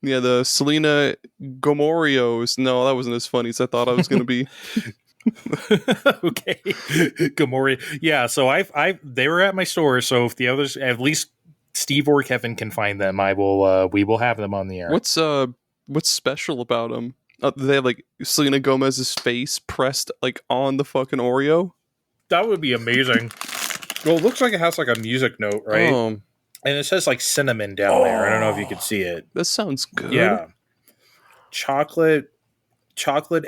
Yeah, the Selena Gomorios. No, that wasn't as funny as I thought I was going to be. Okay. Gamora. Yeah, so they were at my store, so if the others, at least Steve or Kevin, can find them, we will have them on the air. What's special about them? They have like Selena Gomez's face pressed like on the fucking Oreo. That would be amazing. Well, it looks like it has like a music note, right? Oh. And it says like cinnamon down there. I don't know if you can see it. That sounds good. Yeah. Chocolate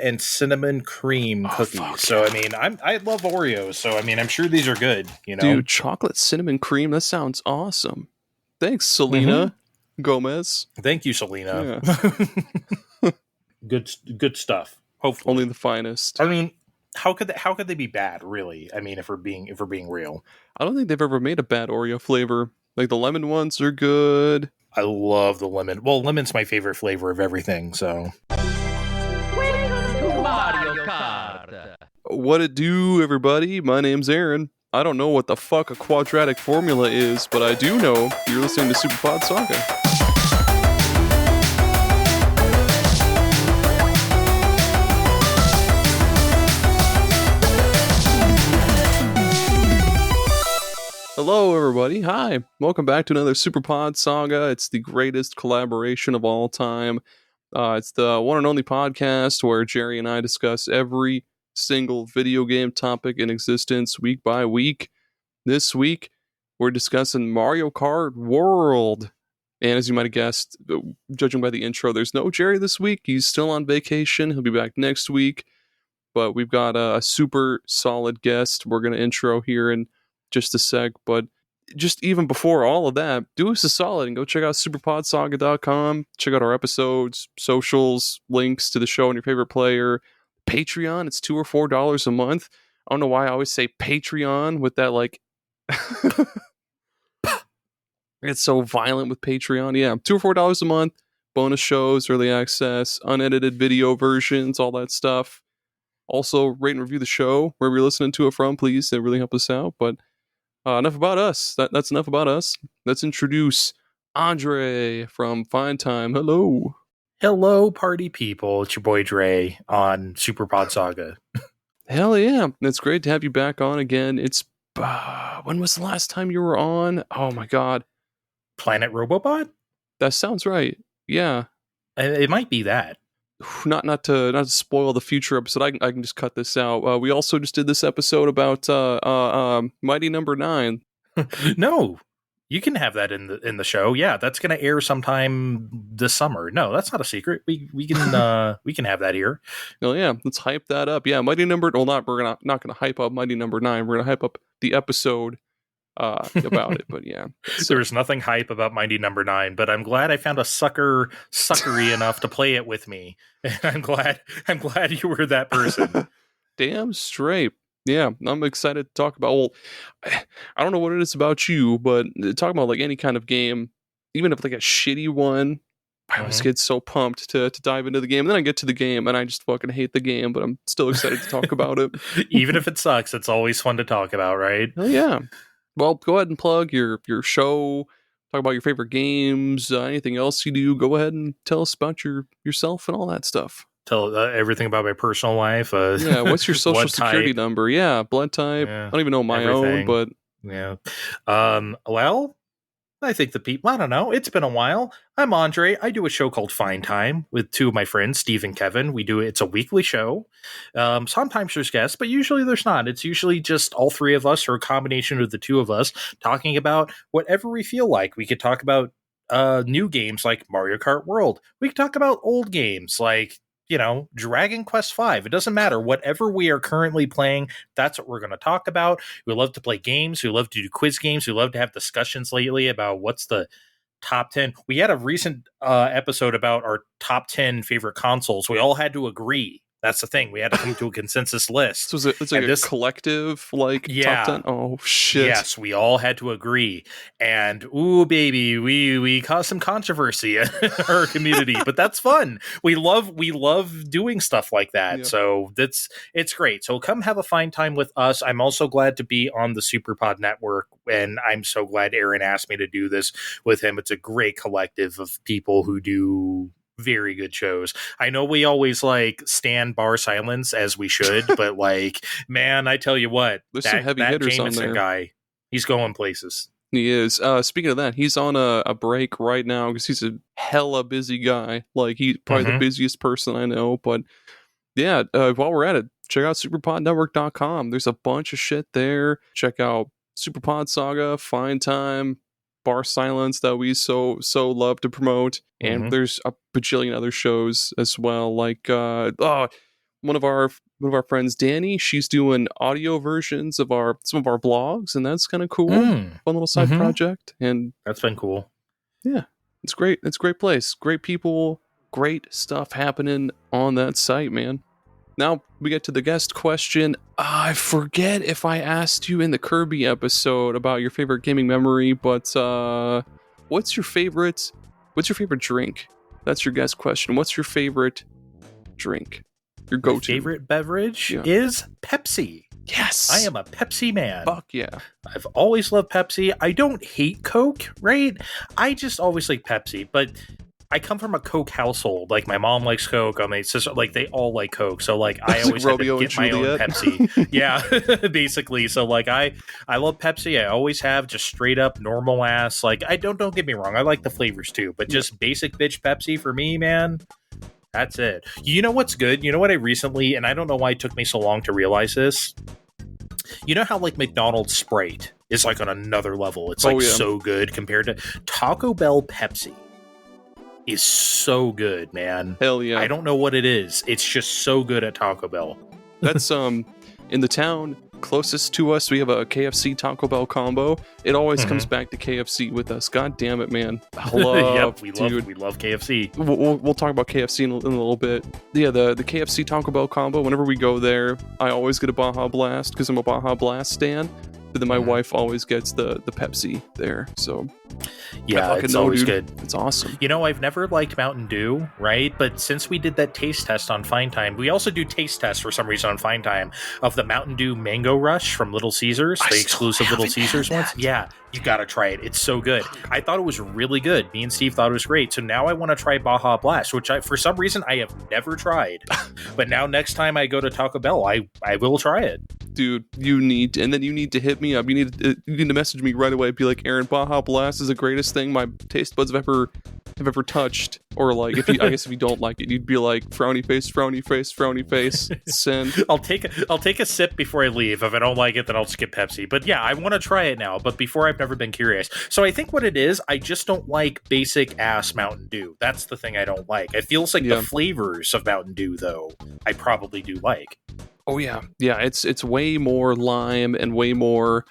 and cinnamon cream cookies. So I mean, I love Oreos. So I mean, I'm sure these are good. You know, dude, chocolate cinnamon cream. That sounds awesome. Thanks, Selena Gomez. Thank you, Selena. Yeah. good stuff. Hopefully, only the finest. I mean, how could they be bad? Really? I mean, if we're being real, I don't think they've ever made a bad Oreo flavor. Like the lemon ones are good. I love the lemon. Well, lemon's my favorite flavor of everything. So. Mario Kart. What it do, everybody? My name's Aaron. I don't know what the fuck a quadratic formula is, but I do know you're listening to superpodsaga. Hello, everybody. Hi. Welcome back to another superpodsaga. It's the greatest collaboration of all time. It's the one and only podcast where Jerry and I discuss every single video game topic in existence week by week. This week, we're discussing Mario Kart World. And as you might have guessed, judging by the intro, there's no Jerry this week. He's still on vacation. He'll be back next week. But we've got a super solid guest we're going to intro here in just a sec. But just even before all of that, do us a solid and go check out superpodsaga.com. Check out our episodes, socials, links to the show and your favorite player. Patreon, it's $2 or $4 a month. I don't know why I always say Patreon with that, like, it's so violent with Patreon. Yeah, $2 or $4 a month. Bonus shows, early access, unedited video versions, all that stuff. Also, rate and review the show wherever you're listening to it from, please. That really help us out. But enough about us. That's enough about us. Let's introduce Andre from Fine Time. Hello. Hello, party people. It's your boy Trey on superpodsaga. Hell yeah. It's great to have you back on again. It's when was the last time you were on? Oh my god. Planet Robobot? That sounds right. Yeah. It might be that. Not to spoil the future episode. I can just cut this out. We also just did this episode about Mighty Number 9. No, you can have that in the show. Yeah, that's going to air sometime this summer. No, that's not a secret. We can we can have that here. Oh yeah, let's hype that up. Yeah, Mighty Number. Well, we're not going to hype up Mighty Number 9. We're going to hype up the episode about it. But yeah, there was nothing hype about Mighty Number 9. But I'm glad I found a suckery enough to play it with me. And I'm glad you were that person. Damn straight. Yeah, I'm excited to talk about. Well, I don't know what it is about you, but talking about like any kind of game, even if like a shitty one, I always get so pumped to dive into the game. And then I get to the game and I just fucking hate the game, but I'm still excited to talk about it. Even if it sucks, it's always fun to talk about, right? Oh yeah. Well, go ahead and plug your show. Talk about your favorite games. Anything else you do? Go ahead and tell us about yourself and all that stuff. Tell everything about my personal life. Yeah, what's your social security number? Yeah, blood type. Yeah, I don't even know my own, but yeah. Well, I think the people. I don't know. It's been a while. I'm Andre. I do a show called Fine Time with two of my friends, Steve and Kevin. It's a weekly show. Sometimes there's guests, but usually there's not. It's usually just all three of us or a combination of the two of us talking about whatever we feel like. We could talk about new games like Mario Kart World. We could talk about old games like, Dragon Quest V. It doesn't matter. Whatever we are currently playing, that's what we're going to talk about. We love to play games. We love to do quiz games. We love to have discussions lately about what's the top 10. We had a recent episode about our top 10 favorite consoles. We all had to agree That's the thing. We had to come to a consensus list. So it's like a collective, like, yeah, top 10? Oh, shit. Yes, we all had to agree. And, ooh, baby, we caused some controversy in our community, but that's fun. We love doing stuff like that. Yeah. So it's great. So come have a fine time with us. I'm also glad to be on the Superpod Network, and I'm so glad Aaron asked me to do this with him. It's a great collective of people who do very good shows. I know we always like stand bar silence as we should, but like, man, I tell you what, There's some heavy hitters on Jameson there. guy, he's going places. He is. Speaking of that, he's on a break right now because he's a hella busy guy. Like, he's probably the busiest person I know. But yeah, while we're at it, check out superpodnetwork.com. There's a bunch of shit there. Check out Superpod Saga, Fine Time, Bar Silence that we so love to promote, and there's a bajillion other shows as well. Like one of our friends, Danny, she's doing audio versions of some of our blogs, and that's kind of cool. Fun little side project, and that's been cool. Yeah, it's great. It's a great place, great people, great stuff happening on that site, man. Now we get to the guest question. I forget if I asked you in the Kirby episode about your favorite gaming memory, but what's your favorite drink? That's your guest question. What's your favorite drink? Your go-to. My favorite beverage is Pepsi. Yes. I am a Pepsi man. Fuck yeah. I've always loved Pepsi. I don't hate Coke, right? I just always like Pepsi, but I come from a Coke household. Like, my mom likes Coke. My sister, like, they all like Coke. So, like, I always had to get my own Pepsi. Yeah, basically. So, like, I love Pepsi. I always have, just straight up normal ass. Like, I don't get me wrong. I like the flavors too, but just basic bitch Pepsi for me, man. That's it. You know what's good? You know what I recently, and I don't know why it took me so long to realize this. You know how, like, McDonald's Sprite is like on another level. It's like so good compared to Taco Bell Pepsi. Is so good, man. Hell yeah. I don't know what it is. It's just so good at Taco Bell. That's in the town closest to us, we have a KFC Taco Bell combo. It always comes back to KFC with us. God damn it, man. I love, we love KFC. We'll talk about KFC in a little bit. Yeah, the KFC Taco Bell combo, whenever we go there, I always get a Baja Blast because I'm a Baja Blast stan. But then my wife always gets the Pepsi there. So yeah, it's always good. It's awesome. You know, I've never liked Mountain Dew, right? But since we did that taste test on Fine Time, we also do taste tests for some reason on Fine Time of the Mountain Dew Mango Rush from Little Caesars, the exclusive Little Caesars ones. Yeah, you gotta try it. It's so good. I thought it was really good. Me and Steve thought it was great. So now I want to try Baja Blast, which for some reason I have never tried. But now next time I go to Taco Bell, I will try it. Dude, you need to hit me up. You need to message me right away. Be like, Aaron, Baja Blast is the greatest thing my taste buds have ever touched. Or like, I guess if you don't like it, you'd be like, frowny face, frowny face, frowny face. Send. I'll take a sip before I leave. If I don't like it, then I'll skip Pepsi. But yeah, I want to try it now. But before, I've never been curious. So I think what it is, I just don't like basic ass Mountain Dew. That's the thing I don't like. It feels like the flavors of Mountain Dew, though, I probably do like. Oh yeah, it's way more lime and way more.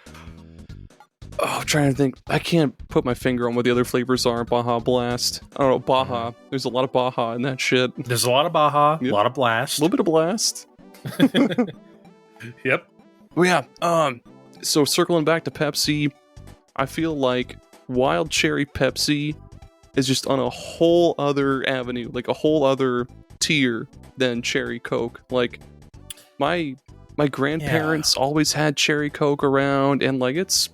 Oh, I'm trying to think. I can't put my finger on what the other flavors are. Baja Blast. I don't know. Baja. There's a lot of Baja in that shit. There's a lot of Baja. A lot of Blast. A little bit of Blast. Yep. Oh yeah. So circling back to Pepsi, I feel like Wild Cherry Pepsi is just on a whole other avenue, like a whole other tier than Cherry Coke. Like my grandparents always had Cherry Coke around, and like it's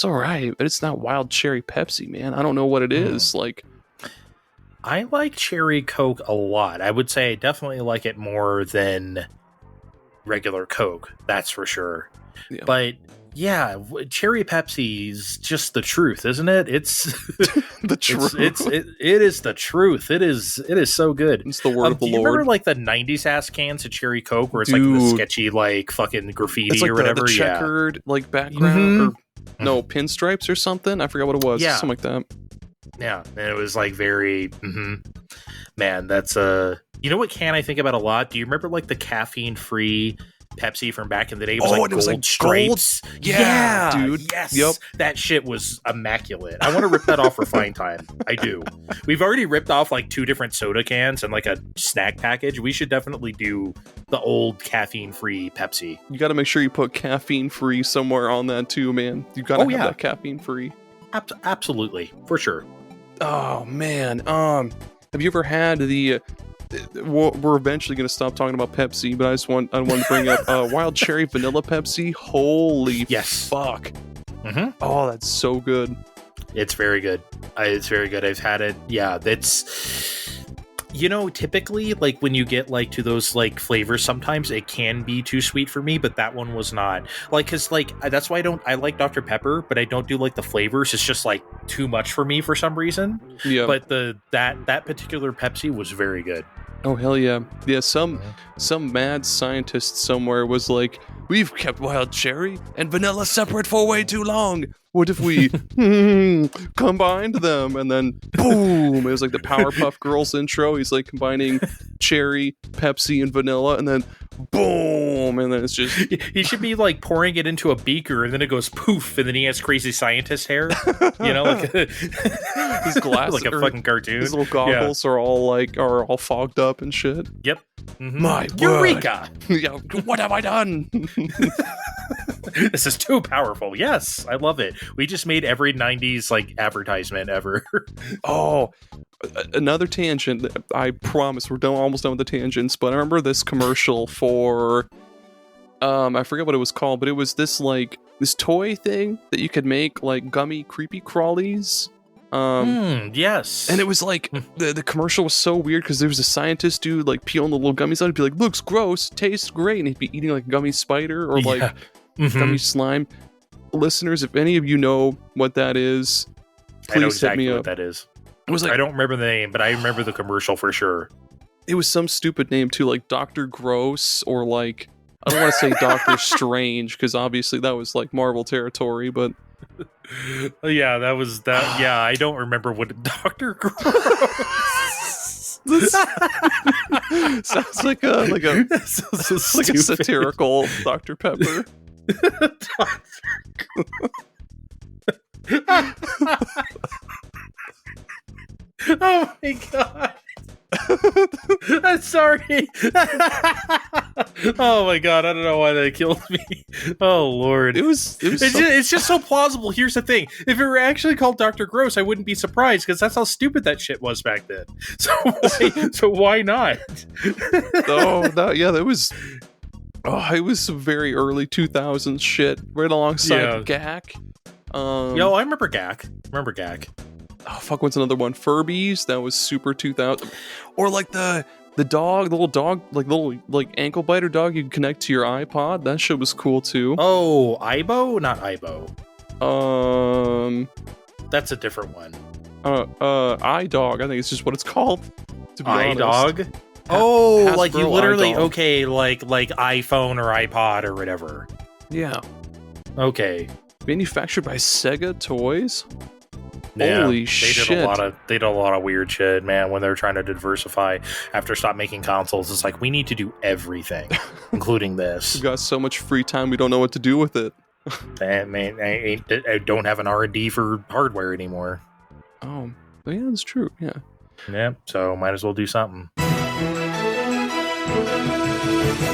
all right, but it's not Wild Cherry Pepsi, man. I don't know what it is. Like, I like Cherry Coke a lot. I would say I definitely like it more than regular Coke. That's for sure. Yeah. But yeah, Cherry Pepsi's just the truth, isn't it? It's the truth. It is the truth. It is so good. It's the word of the Lord. Do you remember like the 90s ass cans of Cherry Coke where it's like the sketchy like fucking graffiti it's like or whatever? The checkered like background or no pinstripes or something. I forgot what it was. Yeah. Something like that. Yeah, and it was like very man. That's you know what can I think about a lot? Do you remember like the caffeine free Pepsi from back in the day. It was like it was gold like stripes. gold? Yeah, dude. Yes. Yep. That shit was immaculate. I want to rip that off for Fine Time. I do. We've already ripped off like 2 different soda cans and like a snack package. We should definitely do the old caffeine-free Pepsi. You got to make sure you put caffeine-free somewhere on that too, man. You got to have that caffeine-free. Absolutely, for sure. Oh man, have you ever had the? We're eventually going to stop talking about Pepsi, but I want to bring up wild cherry vanilla Pepsi. Holy fuck! Mm-hmm. Oh, that's so good. It's very good. It's very good. I've had it. Yeah, that's. Typically, like when you get like to those like flavors, sometimes it can be too sweet for me, but that one was not. Like, cause like that's why I like Dr. Pepper, but I don't do like the flavors. It's just like too much for me for some reason. Yeah. But that particular Pepsi was very good. Oh hell yeah. Yeah, some mad scientist somewhere was like, we've kept wild cherry and vanilla separate for way too long. What if we combined them? And then boom, it was like the Powerpuff Girls intro. He's like combining cherry, Pepsi, and vanilla, and then boom, and then it's just he should be like pouring it into a beaker, and then it goes poof, and then he has crazy scientist hair. Like his glasses, like a fucking cartoon. His little goggles are all fogged up and shit. Yep. Mm-hmm. My Eureka! Yeah, what have I done? This is too powerful. Yes, I love it. We just made every 90s like advertisement ever. Oh, another tangent. I promise we're almost done with the tangents, but I remember this commercial for I forget what it was called, but it was this toy thing that you could make like gummy creepy crawlies. Yes. And it was like the commercial was so weird because there was a scientist dude like peeling the little gummies out. He'd be like, looks gross, tastes great, and he'd be eating like gummy spider or like gummy slime. Listeners, if any of you know what that is, please I know exactly hit me what up. that is. It was like, I don't remember the name, but I remember the commercial for sure. It was some stupid name too, like Dr. Gross or like, I don't want to say Doctor Strange because obviously that was like Marvel territory, but yeah, that was that. Yeah, I don't remember what Dr. Gross. Sounds like a so like a satirical Dr. Pepper. Oh my god. I'm sorry. Oh my god, I don't know why that killed me. Oh lord. It's just so plausible. Here's the thing. If it were actually called Dr. Gross, I wouldn't be surprised because that's how stupid that shit was back then. So why not? That was it was some very early 2000s shit right alongside GAC. Yo, I remember GAC. Oh fuck, what's another one? Furbies, that was super 2000. Or like the little dog, like little like ankle biter dog you can connect to your iPod. That shit was cool too. Oh, Ibo? Not Ibo. That's a different one. iDog, I think it's just what it's called. To be honest. iDog? Oh, Hasbro like you literally iDog. like iPhone or iPod or whatever. Yeah. Okay. Manufactured by Sega Toys. Yeah, Holy shit! They did a lot of weird shit, man. When they're trying to diversify after stop making consoles, it's like we need to do everything, including this. We got so much free time, we don't know what to do with it. Man, I don't have an R&D for hardware anymore. Oh, yeah, that's true. Yeah. Yeah, so might as well do something.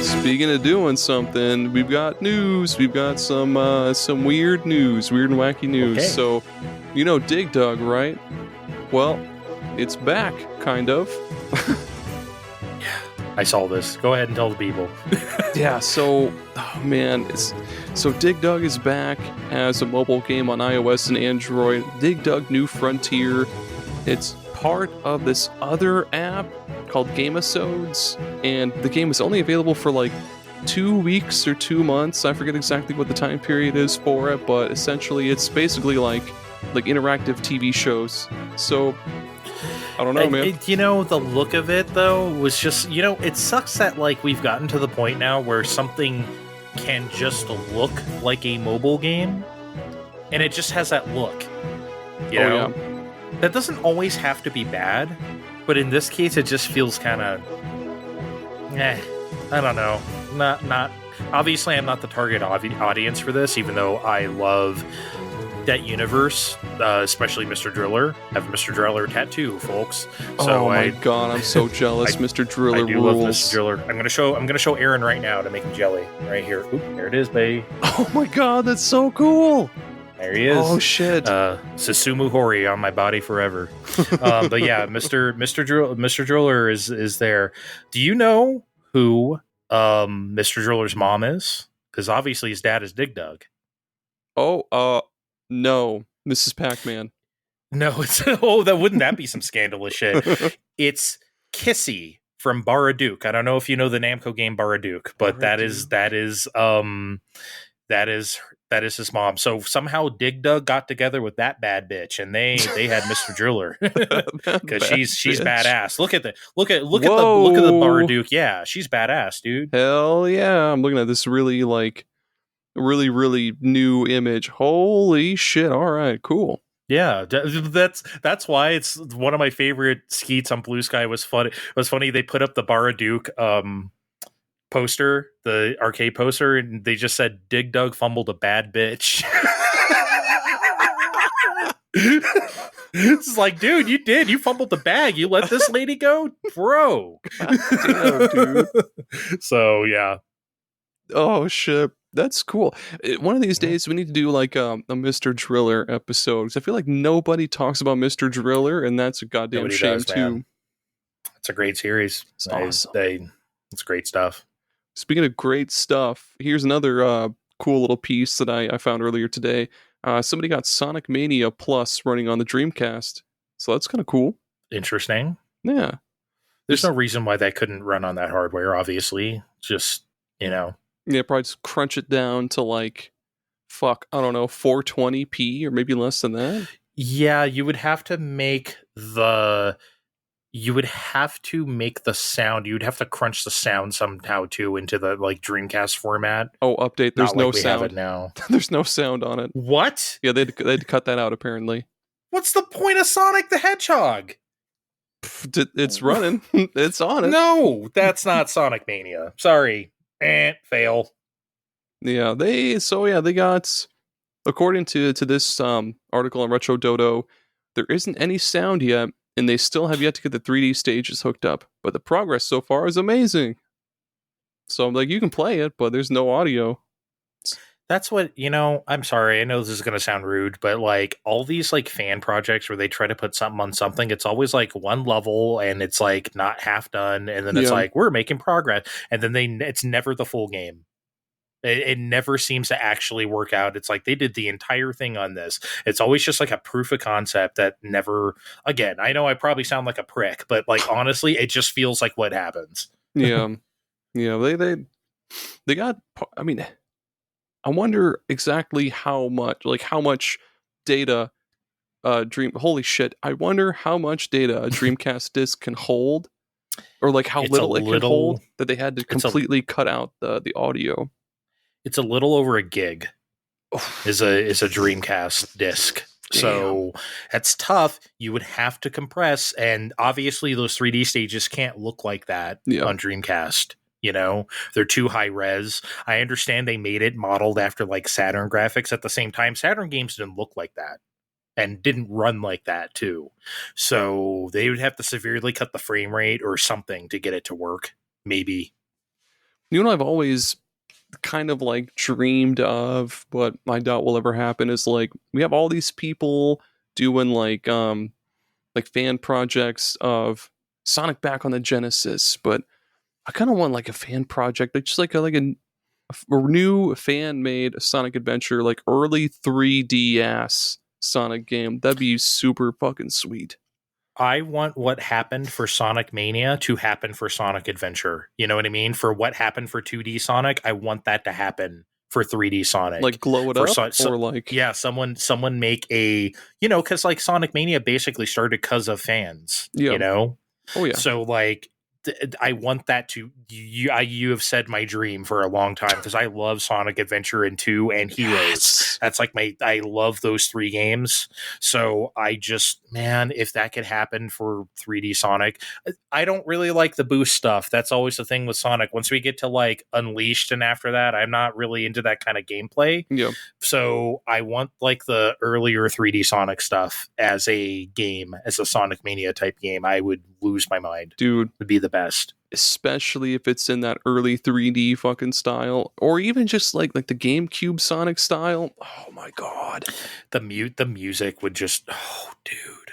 Speaking of doing something, we've got news. We've got some weird news, weird and wacky news. Okay. So, you know Dig Dug, right? Well, it's back, kind of. Yeah, I saw this. Go ahead and tell the people. Yeah, so, oh man, so Dig Dug is back as a mobile game on iOS and Android. Dig Dug New Frontier. It's part of this other app called Gamesodes, and the game is only available for like 2 weeks or 2 months. I forget exactly what the time period is for it, but essentially it's basically like interactive TV shows. So I don't know, man. The look of it though was just, it sucks that like we've gotten to the point now where something can just look like a mobile game, and it just has that look. You know? Yeah. That doesn't always have to be bad, but in this case, it just feels kind of, I don't know, not Obviously, I'm not the target audience for this, even though I love that universe, especially Mr. Driller. I have a Mr. Driller tattoo, folks. So oh my god, I'm so jealous. Mr. Driller I do rules. love Mr. Driller. I'm gonna show Aaron right now to make him jelly. Right here. Oop, there it is, baby. Oh my god, that's so cool. There he is. Oh shit. Susumu Hori on my body forever. But yeah, Mr. Driller is there. Do you know who Mr. Driller's mom is? Because obviously his dad is Dig Dug. Oh, no, Mrs. Pac-Man. No, it's wouldn't that be some scandalous shit? It's Kissy from Baraduke. I don't know if you know the Namco game Baraduke, but that is his mom. So somehow Dig Dug got together with that bad bitch, and they had Mr. Driller because she's badass. Look at the Baraduke. Yeah, she's badass, dude. Hell yeah! I'm looking at this really really new image. Holy shit! All right, cool. Yeah, that's why it's one of my favorite skeets on Blue Sky. Was funny. It was funny. They put up the Baraduke poster, the arcade poster, and they just said Dig Dug fumbled a bad bitch. It's like, dude, you fumbled the bag. You let this lady go, bro. Damn, dude. So yeah. Oh shit, that's cool. One of these days we need to do like a Mr. Driller episode, because I feel like nobody talks about Mr. Driller, and that's a goddamn Nobody shame does, too. It's a great series. It's awesome. It's great stuff. Speaking of great stuff, here's another cool little piece that I found earlier today. Somebody got Sonic Mania Plus running on the Dreamcast, so that's kind of cool. Interesting. Yeah. There's no reason why that couldn't run on that hardware, obviously. Just, Yeah, probably just crunch it down to like, I don't know, 420p or maybe less than that. Yeah, you would have to make the sound. You'd have to crunch the sound somehow too into the like Dreamcast format. Oh, update. There's no sound. Have it now. There's no sound on it. What? Yeah, they'd cut that out apparently. What's the point of Sonic the Hedgehog? It's running. It's on it. No, that's not Sonic Mania. Sorry. Fail. Yeah, they got, according to this article on Retro Dodo, there isn't any sound yet, and they still have yet to get the 3D stages hooked up. But the progress so far is amazing. So I'm like, you can play it, but there's no audio. That's what, I'm sorry, I know this is going to sound rude, but like all these like fan projects where they try to put something on something, it's always like one level and it's like not half done. And then it's like, we're making progress. And then it's never the full game. It never seems to actually work out. It's like they did the entire thing on this. It's always just like a proof of concept that never, again, I know I probably sound like a prick, but like honestly, it just feels like what happens. Yeah. Yeah, they got, I mean, I wonder exactly how much data holy shit, I wonder how much data a Dreamcast disc can hold, or like how little it can hold, that they had to completely cut out the audio. It's a little over a gig is a Dreamcast disc. Damn. So that's tough. You would have to compress, and obviously those 3D stages can't look like that on Dreamcast. They're too high res. I understand they made it modeled after like Saturn graphics. At the same time, Saturn games didn't look like that and didn't run like that too. So they would have to severely cut the frame rate or something to get it to work. Maybe. I've always kind of like dreamed of, but I doubt will ever happen, is like we have all these people doing like fan projects of Sonic back on the Genesis, but I kind of want like a fan project, like just like a new fan made Sonic Adventure, like early 3D ass Sonic game. That'd be super fucking sweet. I want what happened for Sonic Mania to happen for Sonic Adventure. You know what I mean? For what happened for 2D Sonic, I want that to happen for 3D Sonic. Like glow it up, or like someone make a because like Sonic Mania basically started because of fans. Oh yeah. So like I want that to you have said my dream for a long time because I love Sonic Adventure and 2 and Heroes. Yes. That's like I love those 3 games. So I just, man, if that could happen for 3D Sonic. I don't really like the boost stuff. That's always the thing with Sonic. Once we get to like Unleashed and after that, I'm not really into that kind of gameplay. Yeah. So I want like the earlier 3D Sonic stuff as a game, as a Sonic Mania type game. I would lose my mind. Dude, Would be the best. especially if it's in that early 3D fucking style, or even just like the GameCube Sonic style. Oh my god, The music would just, oh dude,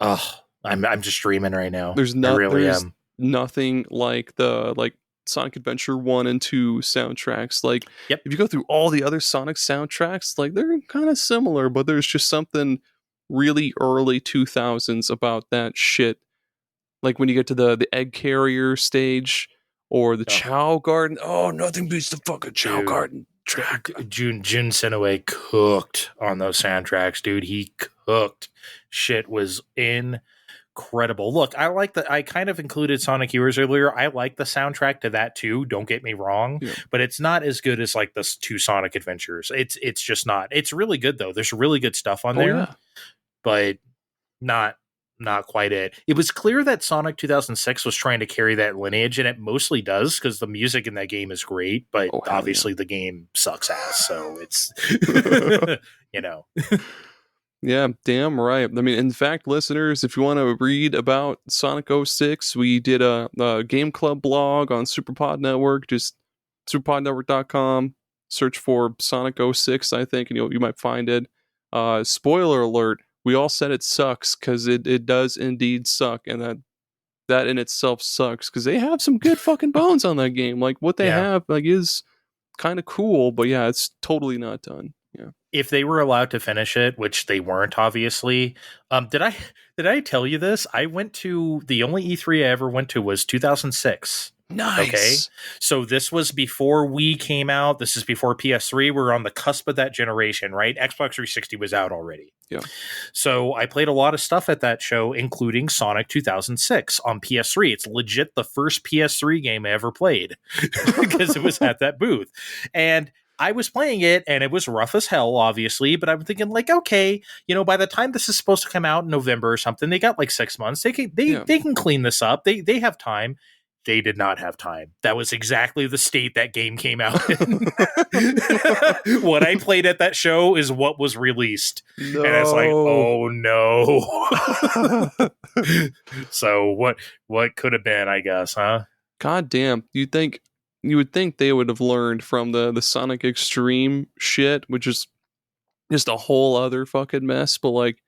oh, I'm just dreaming right now. there's nothing like the Sonic Adventure 1 and 2 soundtracks. Like, Yep. if you go through all the other Sonic soundtracks, like they're kind of similar, but there's just something really early 2000s about that shit. Like when you get to the egg carrier stage or the Chow Garden. Oh, nothing beats the fucking Chow Dude. Garden track. Jun Senoway cooked on those soundtracks, dude. He cooked. Shit was incredible. Look, I kind of included Sonic Heroes earlier. I like the soundtrack to that too. Don't get me wrong, but it's not as good as like the 2 Sonic Adventures. It's just not. It's really good though. There's really good stuff on there, but not quite it. It was clear that Sonic 2006 was trying to carry that lineage, and it mostly does because the music in that game is great, but obviously the game sucks ass, so it's you know. Yeah, damn right. I mean, in fact, listeners, if you want to read about Sonic 06, we did a Game Club blog on Superpod Network. Just superpodnetwork.com. Search for Sonic 06, I think, and you might find it. Spoiler alert, we all said it sucks because it does indeed suck, and that in itself sucks because they have some good fucking bones on that game. Like, what they have like is kind of cool, but yeah, it's totally not done. Yeah. If they were allowed to finish it, which they weren't, obviously. Did I tell you this? I went to the only E3 I ever went to was 2006. Nice. Okay. So this was before Wii came out. This is before PS3. We're on the cusp of that generation, right? Xbox 360 was out already. Yeah. So I played a lot of stuff at that show, including Sonic 2006 on PS3. It's legit the first PS3 game I ever played because it was at that booth. And I was playing it and it was rough as hell, obviously, but I'm thinking like, okay, by the time this is supposed to come out in November or something, they got like 6 months. They can clean this up. They have time. They did not have time. That was exactly the state that game came out in. What I played at that show is what was released. No. And it's like, oh no. So what could have been, I guess, huh? God damn. You would think they would have learned from the Sonic Extreme shit, which is just a whole other fucking mess, but like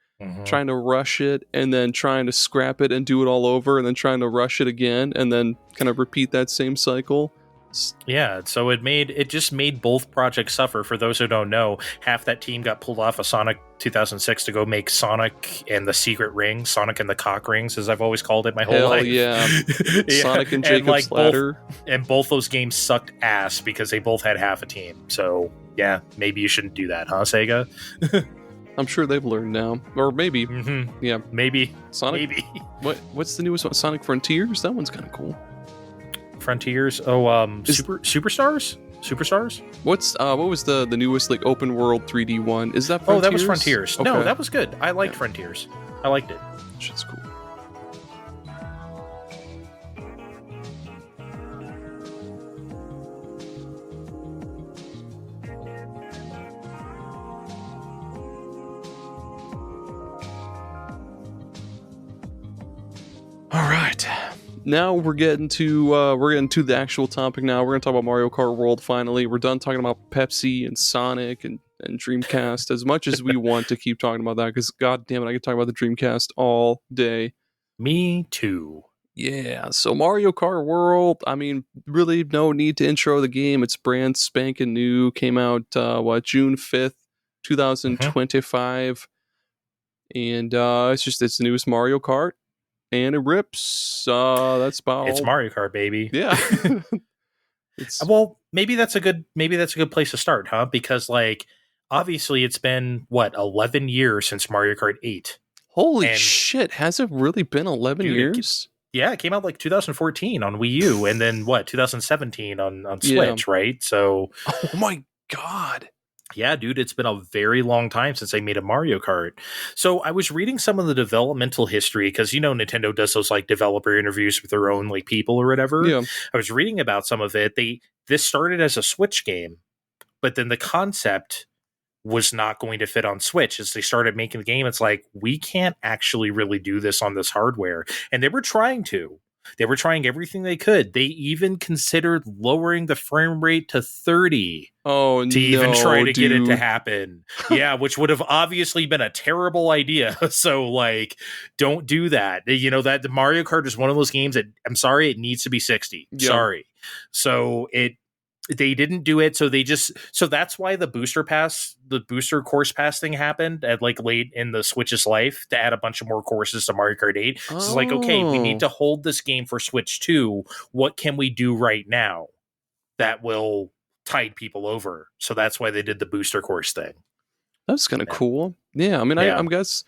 trying to rush it and then trying to scrap it and do it all over and then trying to rush it again and then kind of repeat that same cycle. Yeah, so it just made both projects suffer. For those who don't know, half that team got pulled off of Sonic 2006 to go make Sonic and the Secret Ring, Sonic and the Cock Rings, as I've always called it my whole life. Yeah. Sonic and Jacob's Ladder. And both those games sucked ass because they both had half a team. So, yeah, maybe you shouldn't do that, huh, Sega? I'm sure they've learned now. Or maybe. Yeah. Maybe. Sonic. Maybe. What's the newest one? Sonic Frontiers? That one's kind of cool. Frontiers? Oh, Superstars? Superstars? What was the newest like open world 3D one? Is that Frontiers? Oh, that was Frontiers. Okay. No, that was good. I liked Frontiers. I liked it. Shit's cool. All right. Now we're getting to the actual topic now. We're going to talk about Mario Kart World finally. We're done talking about Pepsi and Sonic and Dreamcast as much as we want to keep talking about that because god damn it, I could talk about the Dreamcast all day. Me too. Yeah, so Mario Kart World, I mean, really no need to intro the game. It's brand spanking new. Came out June 5th, 2025. And it's the newest Mario Kart. And it rips. That's about. It's Mario Kart, baby. Yeah. Well, maybe that's a good place to start, huh? Because like, obviously, it's been 11 years since Mario Kart 8. Holy shit! Has it really been 11 years? Yeah, it came out like 2014 on Wii U, and then 2017 on Yeah. Switch, right? So, Oh my god. yeah, dude, it's been a very long time since they made a Mario Kart. So I was reading some of the developmental history because Nintendo does those like developer interviews with their own like people or whatever. Yeah. I was reading about some of it. This started as a Switch game, but then the concept was not going to fit on Switch. As they started making the game, it's like, we can't actually really do this on this hardware. And they were trying to. They were trying everything they could. They even considered lowering the frame rate to 30 to even try to get it to dude. happen. Yeah, which would have obviously been a terrible idea. So, like, don't do that. That the Mario Kart is one of those games that, I'm sorry, it needs to be 60. Yeah. Sorry. So they didn't do it. So that's why the booster course pass thing happened at like late in the Switch's life to add a bunch of more courses to Mario Kart 8. So it's like, okay, we need to hold this game for Switch 2. What can we do right now that will tide people over? So that's why they did the booster course thing. That's kind of cool. Yeah, I mean, I guess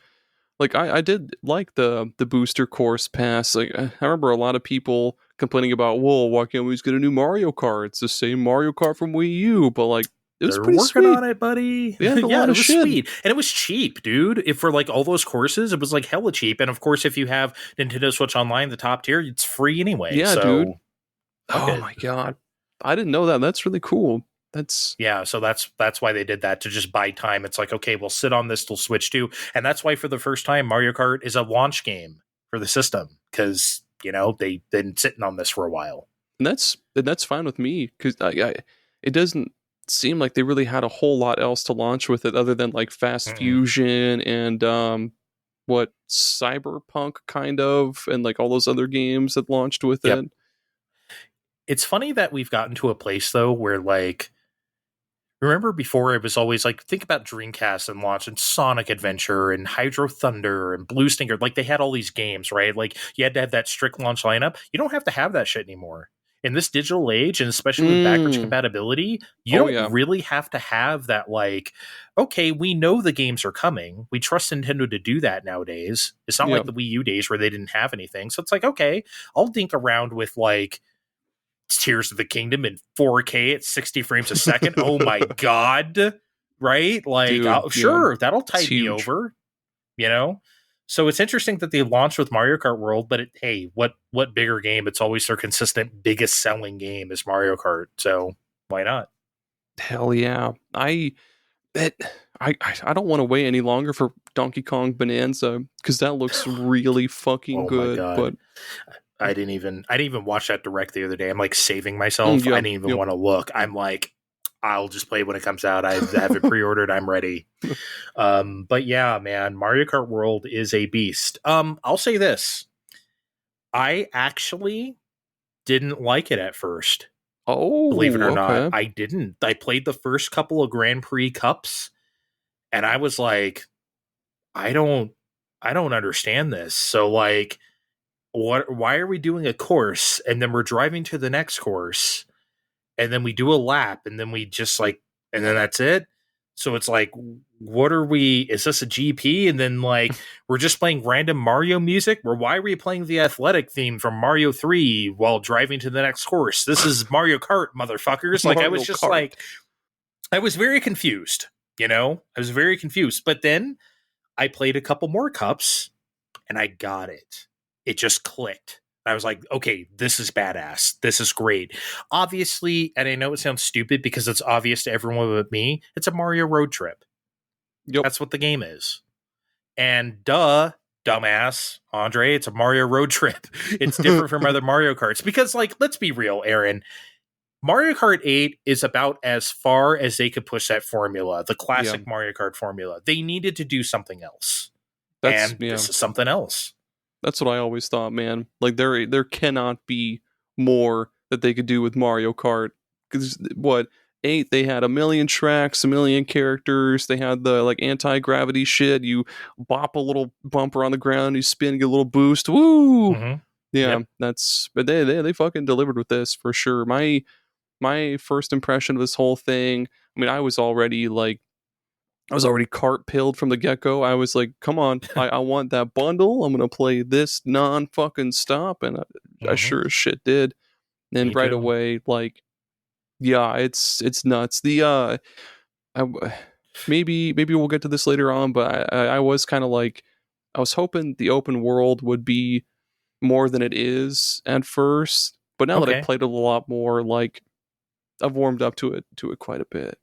like I did like the booster course pass. Like I remember a lot of people complaining about, well, why can't we just get a new Mario Kart? It's the same Mario Kart from Wii U, but like it was pretty working sweet on it, buddy. Yeah, it was sweet, and it was cheap, dude. If for like all those courses, it was like hella cheap. And of course, if you have Nintendo Switch Online, the top tier, it's free anyway. Yeah, so, dude. Oh my god, I didn't know that. That's really cool. So that's why they did that, to just buy time. It's like, okay, we'll sit on this till Switch 2, and that's why for the first time Mario Kart is a launch game for the system, because they've been sitting on this for a while, and that's fine with me, because it doesn't seem like they really had a whole lot else to launch with it other than like Fast Fusion and Cyberpunk kind of, and like all those other games that launched with it. It's funny that we've gotten to a place though where, like, remember before it was always like, think about Dreamcast and launch and Sonic Adventure and Hydro Thunder and Blue Stinger. Like, they had all these games, right? Like, you had to have that strict launch lineup. You don't have to have that shit anymore. In this digital age, and especially with backwards compatibility, you don't really have to have that, like, okay, we know the games are coming. We trust Nintendo to do that nowadays. It's not like the Wii U days where they didn't have anything. So it's like, okay, I'll dink around with, like, Tears of the Kingdom in 4K at 60 frames a second. Oh my god. Right? Like, dude, sure, that'll tide me over. So it's interesting that they launched with Mario Kart World, but hey, what bigger game? It's always their consistent biggest selling game is Mario Kart. So why not? Hell yeah. I don't want to wait any longer for Donkey Kong Bonanza, because that looks really fucking good. But I didn't even watch that direct the other day. I'm like saving myself. I didn't even want to look. I'm like, I'll just play when it comes out. I have it pre-ordered. I'm ready. But yeah, man, Mario Kart World is a beast. I'll say this. I actually didn't like it at first. Oh, believe it or not, I didn't. I played the first couple of Grand Prix Cups, and I was like, I don't understand this. So, like, why are we doing a course and then we're driving to the next course and then we do a lap and then we just like, and then that's it? So it's like, is this a GP? And then, like, we're just playing random Mario music? Why are we playing the athletic theme from Mario 3 while driving to the next course? This is Mario Kart, motherfuckers. Like, I was just like, I was very confused, I was very confused. But then I played a couple more cups and I got it. It just clicked. I was like, okay, this is badass. This is great. Obviously, and I know it sounds stupid because it's obvious to everyone but me, it's a Mario road trip. Yep. That's what the game is. And dumbass, Andre, it's a Mario road trip. It's different from other Mario Karts. Because, like, let's be real, Aaron. Mario Kart 8 is about as far as they could push that formula, the classic Mario Kart formula. They needed to do something else. This is something else. That's what I always thought, man. Like, there cannot be more that they could do with Mario Kart. Because 8, they had a million tracks, a million characters. They had the, like, anti-gravity shit. You bop a little bumper on the ground, you spin, get a little boost. Woo! Mm-hmm. Yeah, but they fucking delivered with this for sure. My first impression of this whole thing, I mean, I was already like I was already cart pilled from the get-go. I was like, come on, I want that bundle. I'm going to play this non-fucking stop. And I sure as shit did. And Me right too. away, like, yeah, it's nuts. The, maybe we'll get to this later on, but I was kind of like, I was hoping the open world would be more than it is at first. But now that I've played it a lot more, like, I've warmed up to it quite a bit.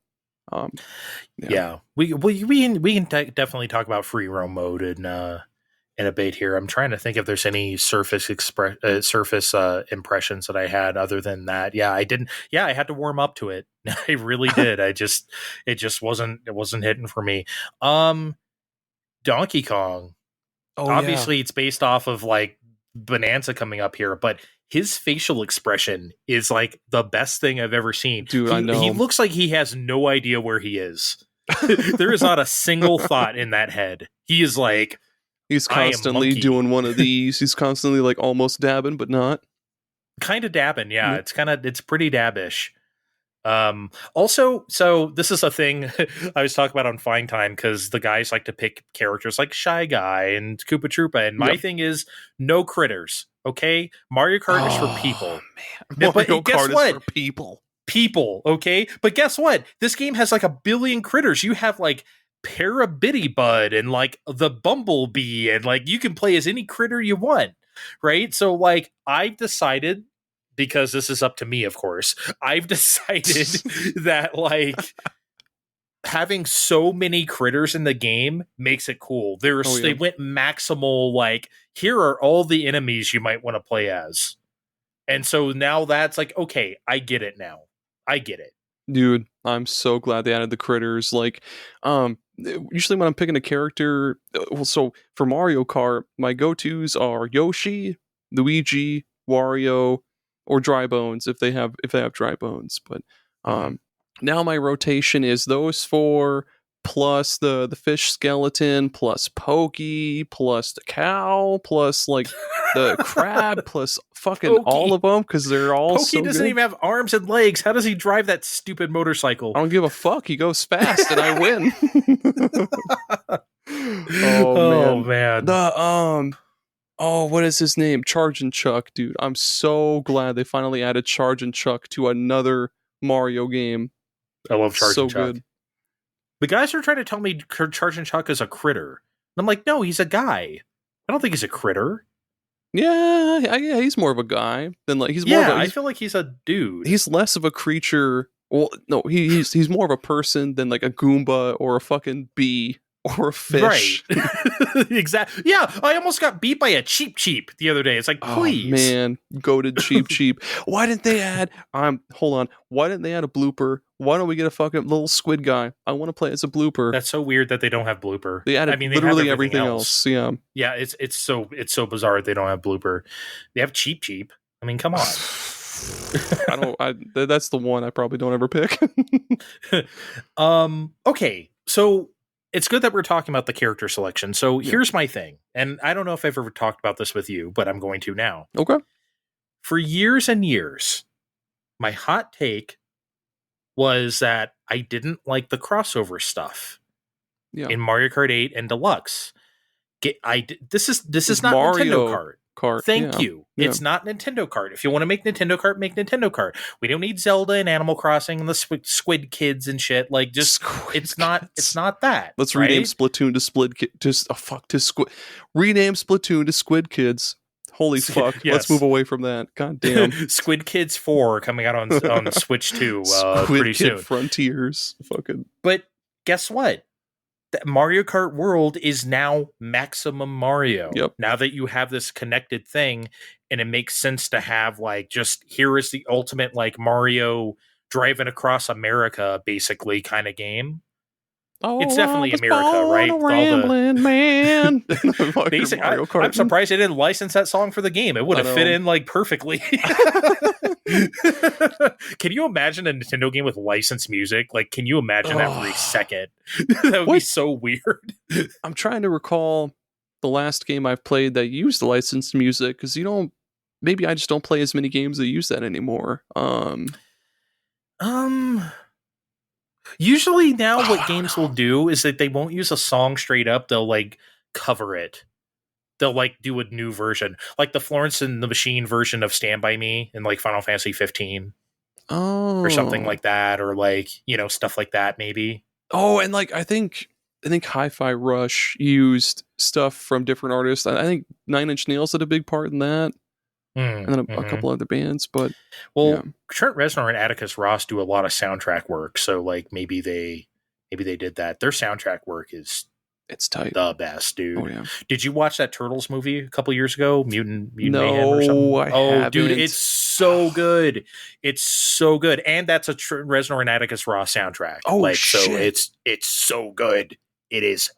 Yeah. We can definitely talk about free roam mode in a bit here. I'm trying to think if there's any surface impressions that I had other than that. Yeah, I didn't. Yeah, I had to warm up to it. I really did. It just wasn't hitting for me. Donkey Kong. Obviously, it's based off of like Bonanza coming up here, but his facial expression is like the best thing I've ever seen. Dude, I know. He looks like he has no idea where he is. There is not a single thought in that head. He is like, he's constantly doing one of these. He's constantly like almost dabbing, but not. Kind of dabbing, yeah. It's pretty dabbish. Also, so this is a thing I was talking about on Fine Time because the guys like to pick characters like Shy Guy and Koopa Troopa, and my thing is no critters. Okay, Mario Kart is for people. Man. Mario Kart is for people. People, okay, but guess what? This game has like a billion critters. You have like Parabitty and like the Bumblebee, and like you can play as any critter you want, right? So like I've decided, because this is up to me, of course, I've decided that like having so many critters in the game makes it cool. They went maximal, like, here are all the enemies you might want to play as. And so now that's like, okay, I get it now. I get it. Dude, I'm so glad they added the critters. Like, usually when I'm picking a character, so for Mario Kart, my go-tos are Yoshi, Luigi, Wario, or Dry Bones if they have Dry Bones. But now my rotation is those four plus the fish skeleton plus Pokey plus the cow plus like the crab plus fucking Pokey. All of them because they're all Pokey so doesn't good. even have arms and legs. How does he drive that stupid motorcycle? I don't give a fuck. He goes fast and I win. Oh man. What is his name? Charge and Chuck, dude. I'm so glad they finally added Charge and Chuck to another Mario game. I love Charge and Chuck. Good. The guys are trying to tell me Charge and Chuck is a critter. And I'm like, no, he's a guy. I don't think he's a critter. Yeah, he's more of a guy than like he's more. Yeah, I feel like he's a dude. He's less of a creature. Well, no, he's more of a person than like a Goomba or a fucking bee or a fish. Right. Exactly. Yeah, I almost got beat by a Cheep the other day. It's like, please. Oh, man, goated Cheep. Why didn't they add hold on. Why didn't they add a blooper? Why don't we get a fucking little squid guy? I want to play as a blooper. That's so weird that they don't have blooper. They added literally everything else. Yeah. Yeah, it's so bizarre that they don't have blooper. They have Cheep. I mean, come on. That's the one I probably don't ever pick. Okay. So it's good that we're talking about the character selection. So here's my thing. And I don't know if I've ever talked about this with you, but I'm going to now. Okay. For years and years, my hot take was that I didn't like the crossover stuff in Mario Kart 8 and Deluxe. This is not Mario Nintendo Kart. Thank you. Yeah. It's not Nintendo Kart. If you want to make Nintendo Kart, make Nintendo Kart. We don't need Zelda and Animal Crossing and the Squid Kids and shit. Like, just it's not that. Let's rename Splatoon to Squid. Rename Splatoon to Squid Kids. Holy fuck! Yes. Let's move away from that. God damn. Squid Kids 4 coming out on Switch 2 pretty soon. Frontiers. Fucking. But guess what? Mario Kart World is now Maximum Mario. Yep. Now that you have this connected thing, and it makes sense to have like just here is the ultimate like Mario driving across America basically kind of game. Oh, it's definitely America, right? Rambling man. I'm surprised they didn't license that song for the game. It would have fit in like perfectly. Can you imagine a Nintendo game with licensed music? Like, can you imagine that for a second? That would be so weird. I'm trying to recall the last game I've played that used licensed music because maybe I just don't play as many games that use that anymore. Usually now what games will do is that they won't use a song straight up. They'll like cover it. They'll like do a new version, like the Florence and the Machine version of Stand By Me in like Final Fantasy 15 or something like that, or like, you know, stuff like that maybe. Oh, and like I think Hi-Fi Rush used stuff from different artists. I think Nine Inch Nails had a big part in that, and then a couple other bands. But well, Trent Reznor and Atticus Ross do a lot of soundtrack work, so like maybe they did that. Their soundtrack work is it's tight, the best, dude. Oh yeah. Did you watch that Turtles movie a couple years ago, Mutant No, Mayhem or something? I haven't. Dude, it's so good. It's so good, and that's a Reznor and Atticus Ross soundtrack. Oh, like, shit. so it's so good. It is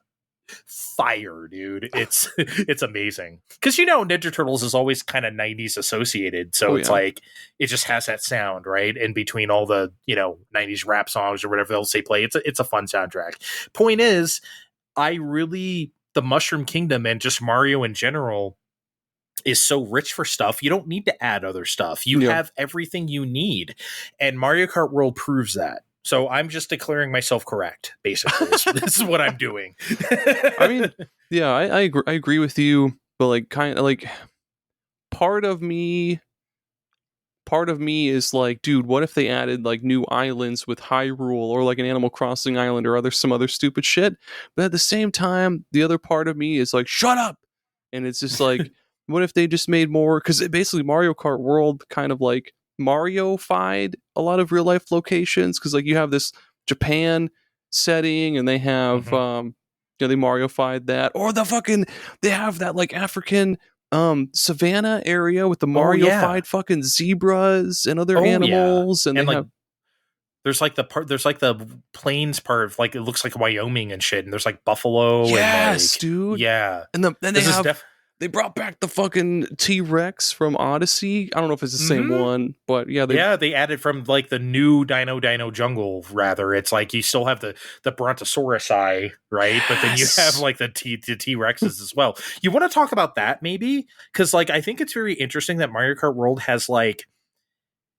fire, dude. It's it's amazing because, you know, Ninja Turtles is always kind of 90s associated, so it's like it just has that sound right in between all the, you know, 90s rap songs or whatever else they play. It's a fun soundtrack. Point is, the Mushroom Kingdom and just Mario in general is so rich for stuff. You don't need to add other stuff. You have everything you need, and Mario Kart World proves that. So I'm just declaring myself correct, basically. This is what I'm doing. I mean, yeah, I agree with you, but like kind of like part of me is like, dude, what if they added like new islands with Hyrule or like an Animal Crossing island or some other stupid shit? But at the same time, the other part of me is like, shut up. And it's just like, what if they just made more? Because basically Mario Kart World kind of like Mario-fied a lot of real life locations, because like you have this Japan setting and they have they Mario-fied that, or they have that like African savannah area with the Mario-fied fucking zebras and other animals, and they like have there's like the plains part of, like, it looks like Wyoming and shit, and there's like buffalo. Yes, and like, dude. Yeah. And then they brought back the fucking T-Rex from Odyssey. I don't know if it's the same one, but yeah. They added from like the new Dino Jungle, rather. It's like you still have the Brontosaurus eye, right? But then you have like the T-Rexes as well. You want to talk about that maybe? Because like I think it's very interesting that Mario Kart World has like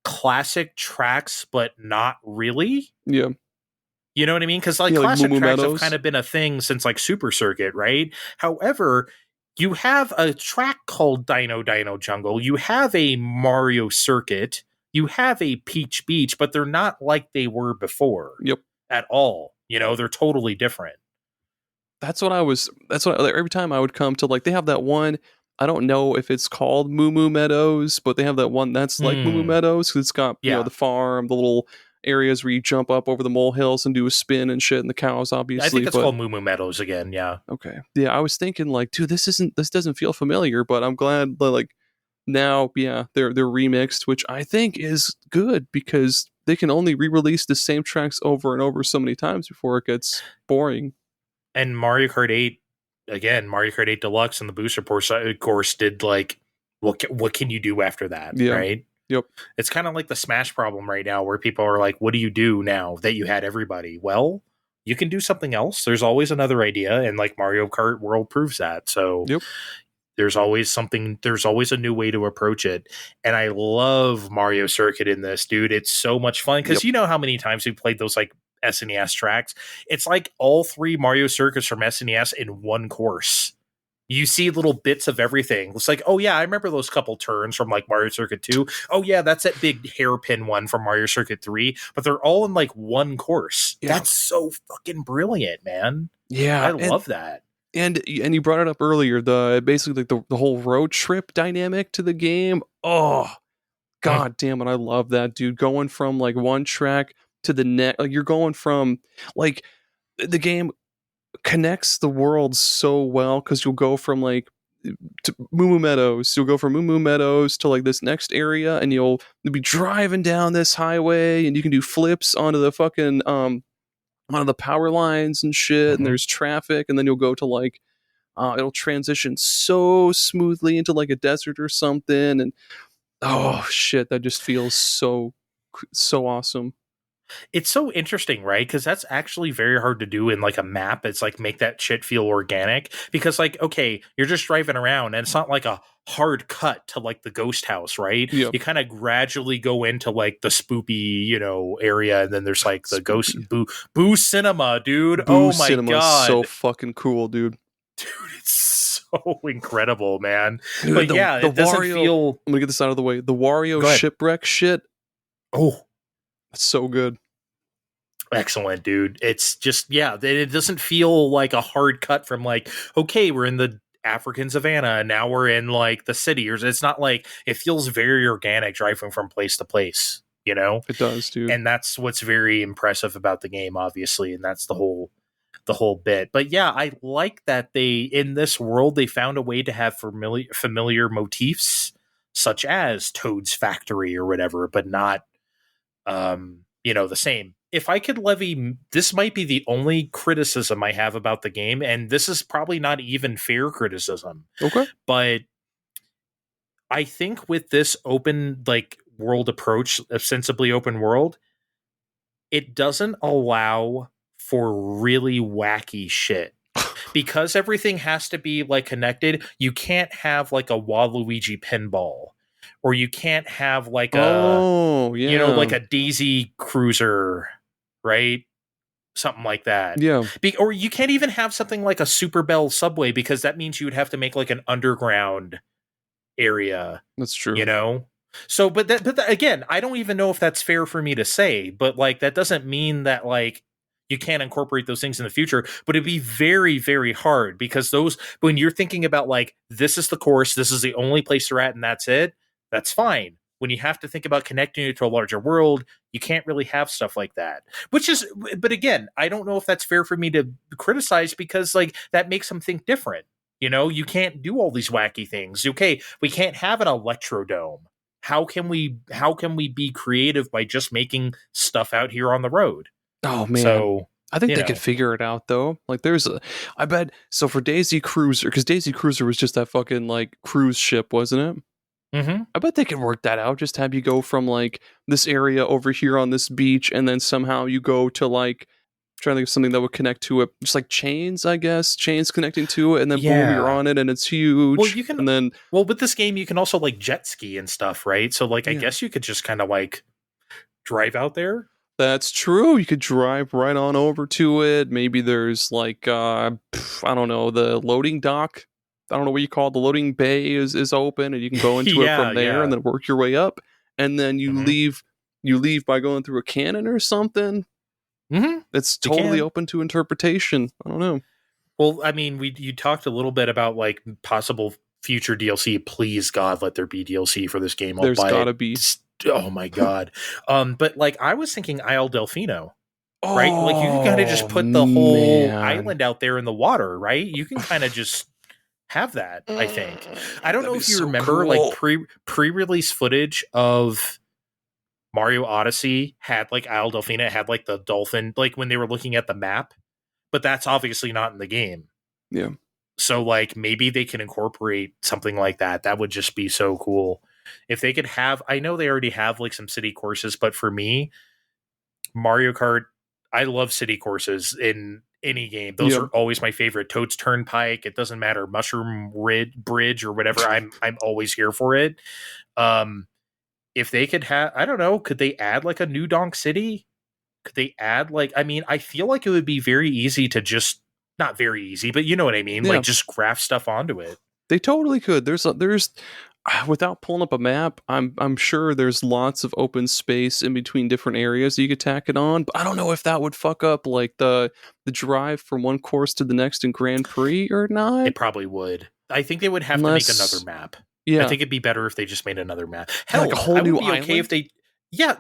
classic tracks, but not really. Yeah. You know what I mean? Because like classic tracks have kind of been a thing since like Super Circuit, right? However, you have a track called Dino Jungle. You have a Mario Circuit. You have a Peach Beach, but they're not like they were before. Yep. At all. You know, they're totally different. Every time I would come to, like, they have that one, I don't know if it's called Moo Moo Meadows, but they have that one that's like Moo Moo Meadows, because it's got, you know, the farm, the little areas where you jump up over the molehills and do a spin and shit, and the cows, obviously. I think it's called Moo Moo Meadows again, yeah. Okay. Yeah, I was thinking, like, dude, this doesn't feel familiar, but I'm glad that, like, now, they're remixed, which I think is good, because they can only re-release the same tracks over and over so many times before it gets boring. And Mario Kart 8, again, Mario Kart 8 Deluxe and the Booster course did, like, what can you do after that, right? Yep. It's kind of like the Smash problem right now, where people are like, what do you do now that you had everybody? Well, you can do something else. There's always another idea, and like Mario Kart World proves that. So there's always a new way to approach it. And I love Mario Circuit in this, dude. It's so much fun, because you know how many times we played those like SNES tracks? It's like all three Mario Circuits from SNES in one course. You see little bits of everything. It's like, oh yeah, I remember those couple turns from like Mario Circuit 2. Oh yeah, that's that big hairpin one from Mario Circuit 3. But they're all in like one course. Yeah. That's so fucking brilliant, man. Yeah, I love that. And you brought it up earlier, basically like the whole road trip dynamic to the game. Oh, god damn it, I love that, dude. Going from like one track to the next, like you're going from like the game connects the worlds so well, because you'll go from like to Moo Moo Meadows. You'll go from Moo Moo Meadows to like this next area, and you'll be driving down this highway, and you can do flips onto the fucking onto the power lines and shit, and there's traffic, and then you'll go to like it'll transition so smoothly into like a desert or something, and oh shit, that just feels so awesome. It's so interesting, right? Because that's actually very hard to do in like a map. It's like make that shit feel organic. Because like, okay, you're just driving around and it's not like a hard cut to like the ghost house, right? Yep. You kind of gradually go into like the spoopy, area, and then there's like the ghost boo cinema, dude. Boo Oh my Cinema is god. so fucking cool, dude. Dude, it's so incredible, man. Dude, But yeah, it doesn't Wario, feel. I'm gonna get this out of the way. The Wario Go ahead. shipwreck shit, Oh, it's so good. excellent, dude. It's just, yeah, it doesn't feel like a hard cut from like, okay, we're in the African savannah and now we're in like the city. Or it's not like, it feels very organic driving from place to place, It does, dude. And that's what's very impressive about the game, obviously, and that's the whole bit. But yeah, I like that they, in this world, they found a way to have familiar motifs, such as Toad's factory or whatever, but not the same. If I could levy, this might be the only criticism I have about the game, and this is probably not even fair criticism. Okay. But I think with this open like world approach, ostensibly open world, it doesn't allow for really wacky shit. Because everything has to be like connected, you can't have like a Waluigi pinball. Or you can't have like like a Daisy Cruiser, right? Something like that. Yeah. Or you can't even have something like a Super Bell subway, because that means you would have to make like an underground area. That's true. So, but again, I don't even know if that's fair for me to say, but like that doesn't mean that like you can't incorporate those things in the future, but it'd be very, very hard, because when you're thinking about like, this is the course, this is the only place you're at and that's it, that's fine. When you have to think about connecting it to a larger world, you can't really have stuff like that. But again, I don't know if that's fair for me to criticize, because like that makes them think different. You can't do all these wacky things. Okay, we can't have an Electrodome. How can we be creative by just making stuff out here on the road? Oh man. So I think they could figure it out though. Like I bet, so for Daisy Cruiser, because Daisy Cruiser was just that fucking like cruise ship, wasn't it? Mm-hmm. I bet they could work that out. Just have you go from like this area over here on this beach, and then somehow you go to like, I'm trying to think of something that would connect to it, just like chains, I guess, chains connecting to it, and then boom, you're on it, and it's huge. Well, you can, and then with this game, you can also like jet ski and stuff, right? So like, I guess you could just kind of like drive out there. That's true. You could drive right on over to it. Maybe there's like I don't know, the loading dock. I don't know what you call it. The loading bay is open, and you can go into it from there and then work your way up. And then you leave by going through a cannon or something. Mm-hmm. It's totally open to interpretation. I don't know. Well, I mean, you talked a little bit about like possible future DLC. Please, God, let there be DLC for this game. There's gotta be. Oh my God. But like I was thinking Isle Delfino. Right? Like you can kind of just put the whole island out there in the water, right? You can kind of just have that, I think. I don't know if you remember like pre-release footage of Mario Odyssey had like Isle Delfino, it had like the dolphin, like when they were looking at the map, but that's obviously not in the game. Yeah. So like maybe they can incorporate something like that. That would just be so cool. If they could have, I know they already have like some city courses, but for me, Mario Kart, I love city courses in any game. Those are always my favorite. Toad's Turnpike, it doesn't matter, Mushroom Bridge or whatever. I'm always here for it. If they could have, I don't know, could they add like a new Donk City? Could they add like, I mean, I feel like it would be very easy to just, not very easy, but you know what I mean? Like just graft stuff onto it. They totally could. There's without pulling up a map, I'm sure there's lots of open space in between different areas that you could tack it on. But I don't know if that would fuck up like the drive from one course to the next in Grand Prix or not. It probably would. I think they would have to make another map. Yeah, I think it'd be better if they just made another map. Hell, like a whole new island. Okay if they,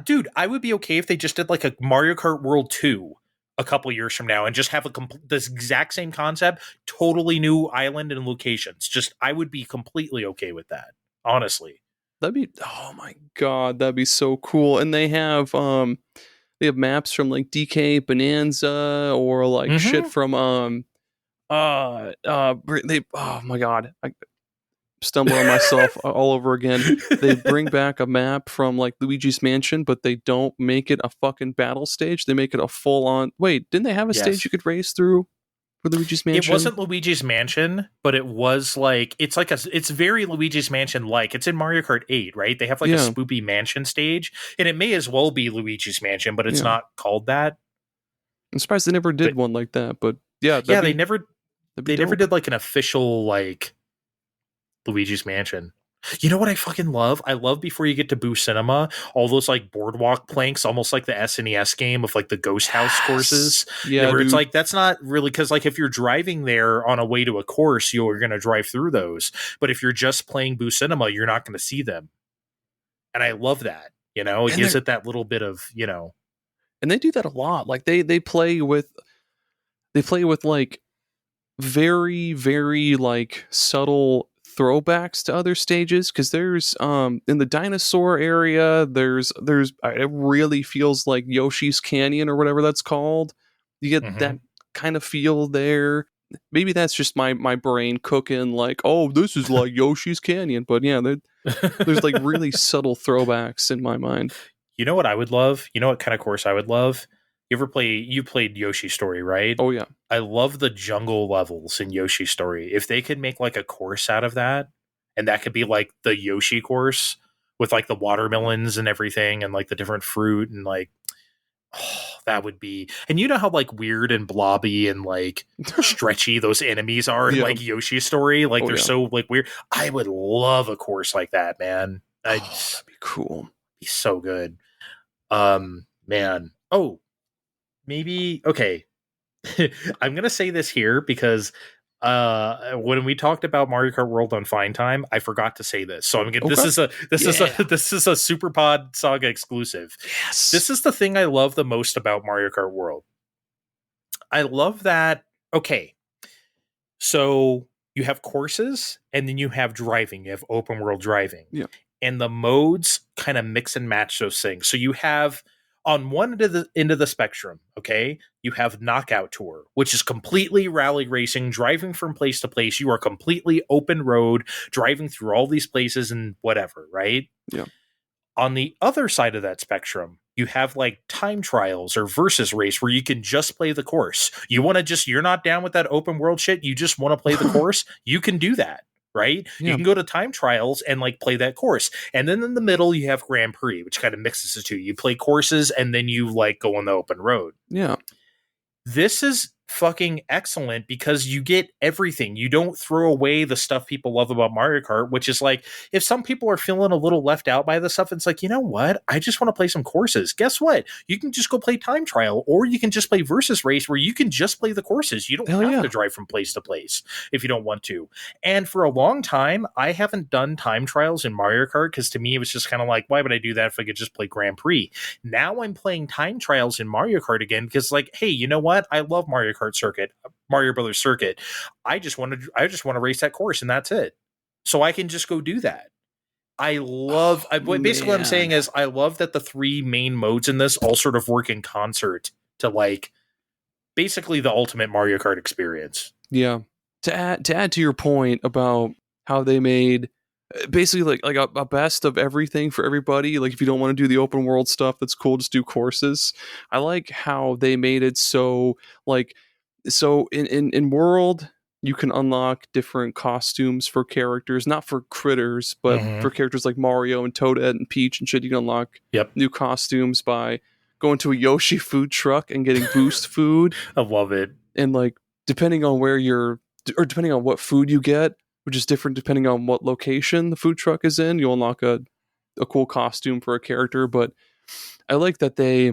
dude, I would be okay if they just did like a Mario Kart World 2 a couple years from now and just have this exact same concept, totally new island and locations. Just, I would be completely okay with that. Honestly, that'd be, oh my God, that'd be so cool. And they have maps from like DK Bonanza or like shit from oh my God, stumbling on myself all over again. They bring back a map from like Luigi's Mansion, but they don't make it a fucking battle stage. They make it a full on. Wait, didn't they have a stage you could race through for Luigi's Mansion? It wasn't Luigi's Mansion, but it was like it's very Luigi's Mansion like. It's in Mario Kart 8, right? They have like a spoopy mansion stage, and it may as well be Luigi's Mansion, but it's not called that. I'm surprised they never did one like that, but they never did like an official like Luigi's Mansion. You know what I fucking love? I love before you get to Boo Cinema, all those like boardwalk planks, almost like the SNES game of like the Ghost House courses. Yeah, where it's like that's not really because like if you're driving there on a way to a course, you're going to drive through those. But if you're just playing Boo Cinema, you're not going to see them. And I love that. You know, it gives it that little bit of and they do that a lot. Like they play with like very, very like subtle throwbacks to other stages, because there's in the dinosaur area there's it really feels like Yoshi's Canyon or whatever that's called. You get that kind of feel there. Maybe that's just my brain cooking like, oh, this is like Yoshi's Canyon, but yeah, there's like really subtle throwbacks in my mind. You know what I would love? You know what kind of course I would love? You played Yoshi's Story, right? Oh yeah. I love the jungle levels in Yoshi's Story. If they could make like a course out of that, and that could be like the Yoshi course with like the watermelons and everything and like the different fruit and like, that would be. And you know how like weird and blobby and like stretchy those enemies are in like Yoshi's Story? Like they're so like weird. I would love a course like that, man. That'd be cool. Be so good. Man. Oh, maybe. Okay. I'm going to say this here because when we talked about Mario Kart World on Fine Time, I forgot to say this. So I'm going this is a Super Pod Saga exclusive. Yes. This is the thing I love the most about Mario Kart World. I love that. Okay. So you have courses and then you have driving. You have open world driving. Yeah. And the modes kind of mix and match those things. So you have on one end of the spectrum, okay, you have Knockout Tour, which is completely rally racing, driving from place to place. You are completely open road, driving through all these places and whatever, right? Yeah. On the other side of that spectrum, you have like time trials or versus race where you can just play the course. You're not down with that open world shit. You just want to play the course. You can do that. Right? Yeah. You can go to time trials and like play that course. And then in the middle, you have Grand Prix, which kind of mixes the two. You play courses and then you like go on the open road. Yeah. This is fucking excellent because you get everything. You don't throw away the stuff people love about Mario Kart, which is like, if some people are feeling a little left out by the stuff, it's like, you know what? I just want to play some courses. Guess what? You can just go play time trial, or you can just play versus race where you can just play the courses. You don't have to drive from place to place if you don't want to. And for a long time, I haven't done time trials in Mario Kart because to me, it was just kind of like, why would I do that if I could just play Grand Prix? Now I'm playing time trials in Mario Kart again because like, hey, you know what? I love Mario Kart circuit, Mario Brothers circuit. I just want to race that course and that's it. So I can just go do that. Basically what I'm saying is I love that the three main modes in this all sort of work in concert to like basically the ultimate Mario Kart experience. Yeah. To add to your point about how they made basically like a best of everything for everybody. Like if you don't want to do the open world stuff, that's cool. Just do courses. I like how they made it so like, so in World, you can unlock different costumes for characters, not for critters, but for characters like Mario and Toadette and Peach and shit. You can unlock new costumes by going to a Yoshi food truck and getting boost food. I love it. And like, depending on depending on what food you get, which is different depending on what location the food truck is in, you'll unlock a cool costume for a character. But I like that they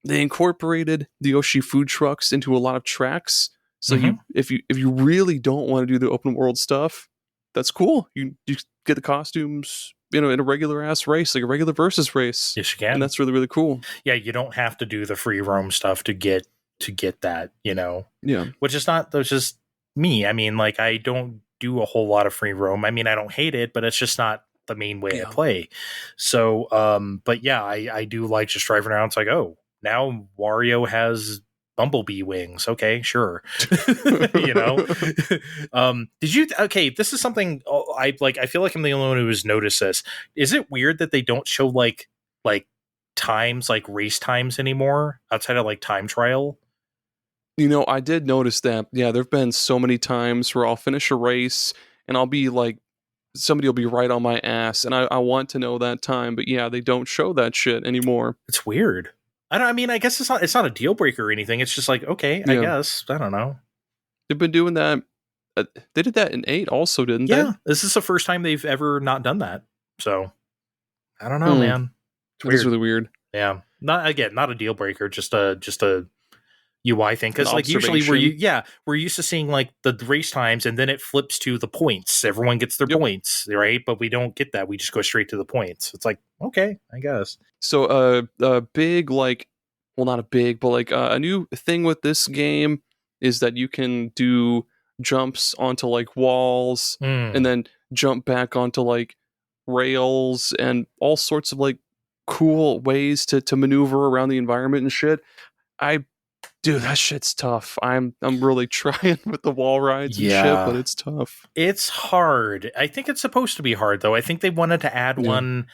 incorporated the Yoshi food trucks into a lot of tracks. So if you really don't want to do the open world stuff, that's cool. You get the costumes, in a regular ass race, like a regular versus race. Yes, you can. And that's really, really cool. Yeah, you don't have to do the free roam stuff to get that, Yeah. Which is just me. I mean, like I don't do a whole lot of free roam. I mean, I don't hate it, but it's just not the main way I play. So, but yeah, I do like just driving around. It's like, oh, now Wario has bumblebee wings. Okay, sure. You know. Did you? Okay, this is something I like. I feel like I'm the only one who has noticed this. Is it weird that they don't show like times, like race times anymore outside of like time trial? I did notice that. Yeah, there've been so many times where I'll finish a race and I'll be like, somebody will be right on my ass, and I want to know that time, but yeah, they don't show that shit anymore. It's weird. I mean, I guess it's not a deal breaker or anything. It's just like, okay, I guess. I don't know. They've been doing that. They did that in 8 also, didn't they? Yeah, this is the first time they've ever not done that. So, I don't know, man. It is really weird. Yeah. Not a deal breaker, just a UI thing, because like usually we're used to seeing like the race times and then it flips to the points. Everyone gets their points, right? But we don't get that. We just go straight to the points. It's like, okay, I guess. So a big, like, well, not a big, but like a new thing with this game is that you can do jumps onto like walls and then jump back onto like rails and all sorts of like cool ways to maneuver around the environment and shit. Dude, that shit's tough. I'm really trying with the wall rides and shit, but it's tough. It's hard. I think it's supposed to be hard, though. I think they wanted to add one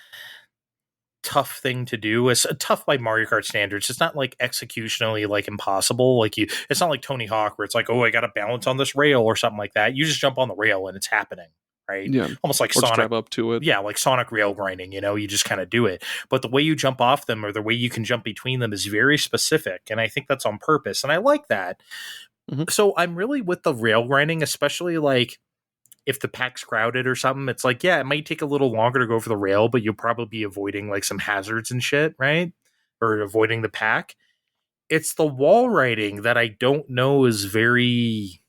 tough thing to do. It's tough by Mario Kart standards. It's not like executionally like impossible. Like it's not like Tony Hawk where it's like, oh, I got to balance on this rail or something like that. You just jump on the rail and it's happening. Right? Yeah. Almost like or Sonic. Drive up to it. Yeah, like Sonic rail grinding, you just kind of do it. But the way you jump off them or the way you can jump between them is very specific. And I think that's on purpose. And I like that. Mm-hmm. So I'm really with the rail grinding, especially like if the pack's crowded or something. It's like, yeah, it might take a little longer to go over the rail, but you'll probably be avoiding like some hazards and shit, right? Or avoiding the pack. It's the wall riding that I don't know is very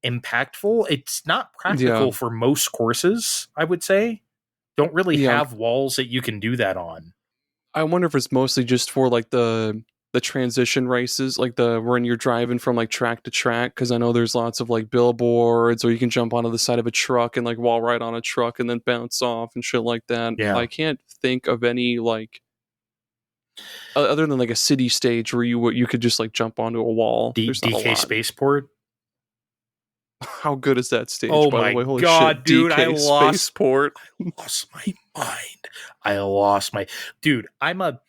impactful. It's not practical for most courses, I would say. Don't really have walls that you can do that on. I wonder if it's mostly just for like the transition races, like when you're driving from like track to track, because I know there's lots of like billboards, or you can jump onto the side of a truck and like wall ride on a truck and then bounce off and shit like that. Yeah. I can't think of any like other than like a city stage where you could just like jump onto a wall. DK Spaceport. How good is that stage? Oh by my the way? Holy god, shit. dude! DK Spaceport. I lost my mind. Dude, I'm a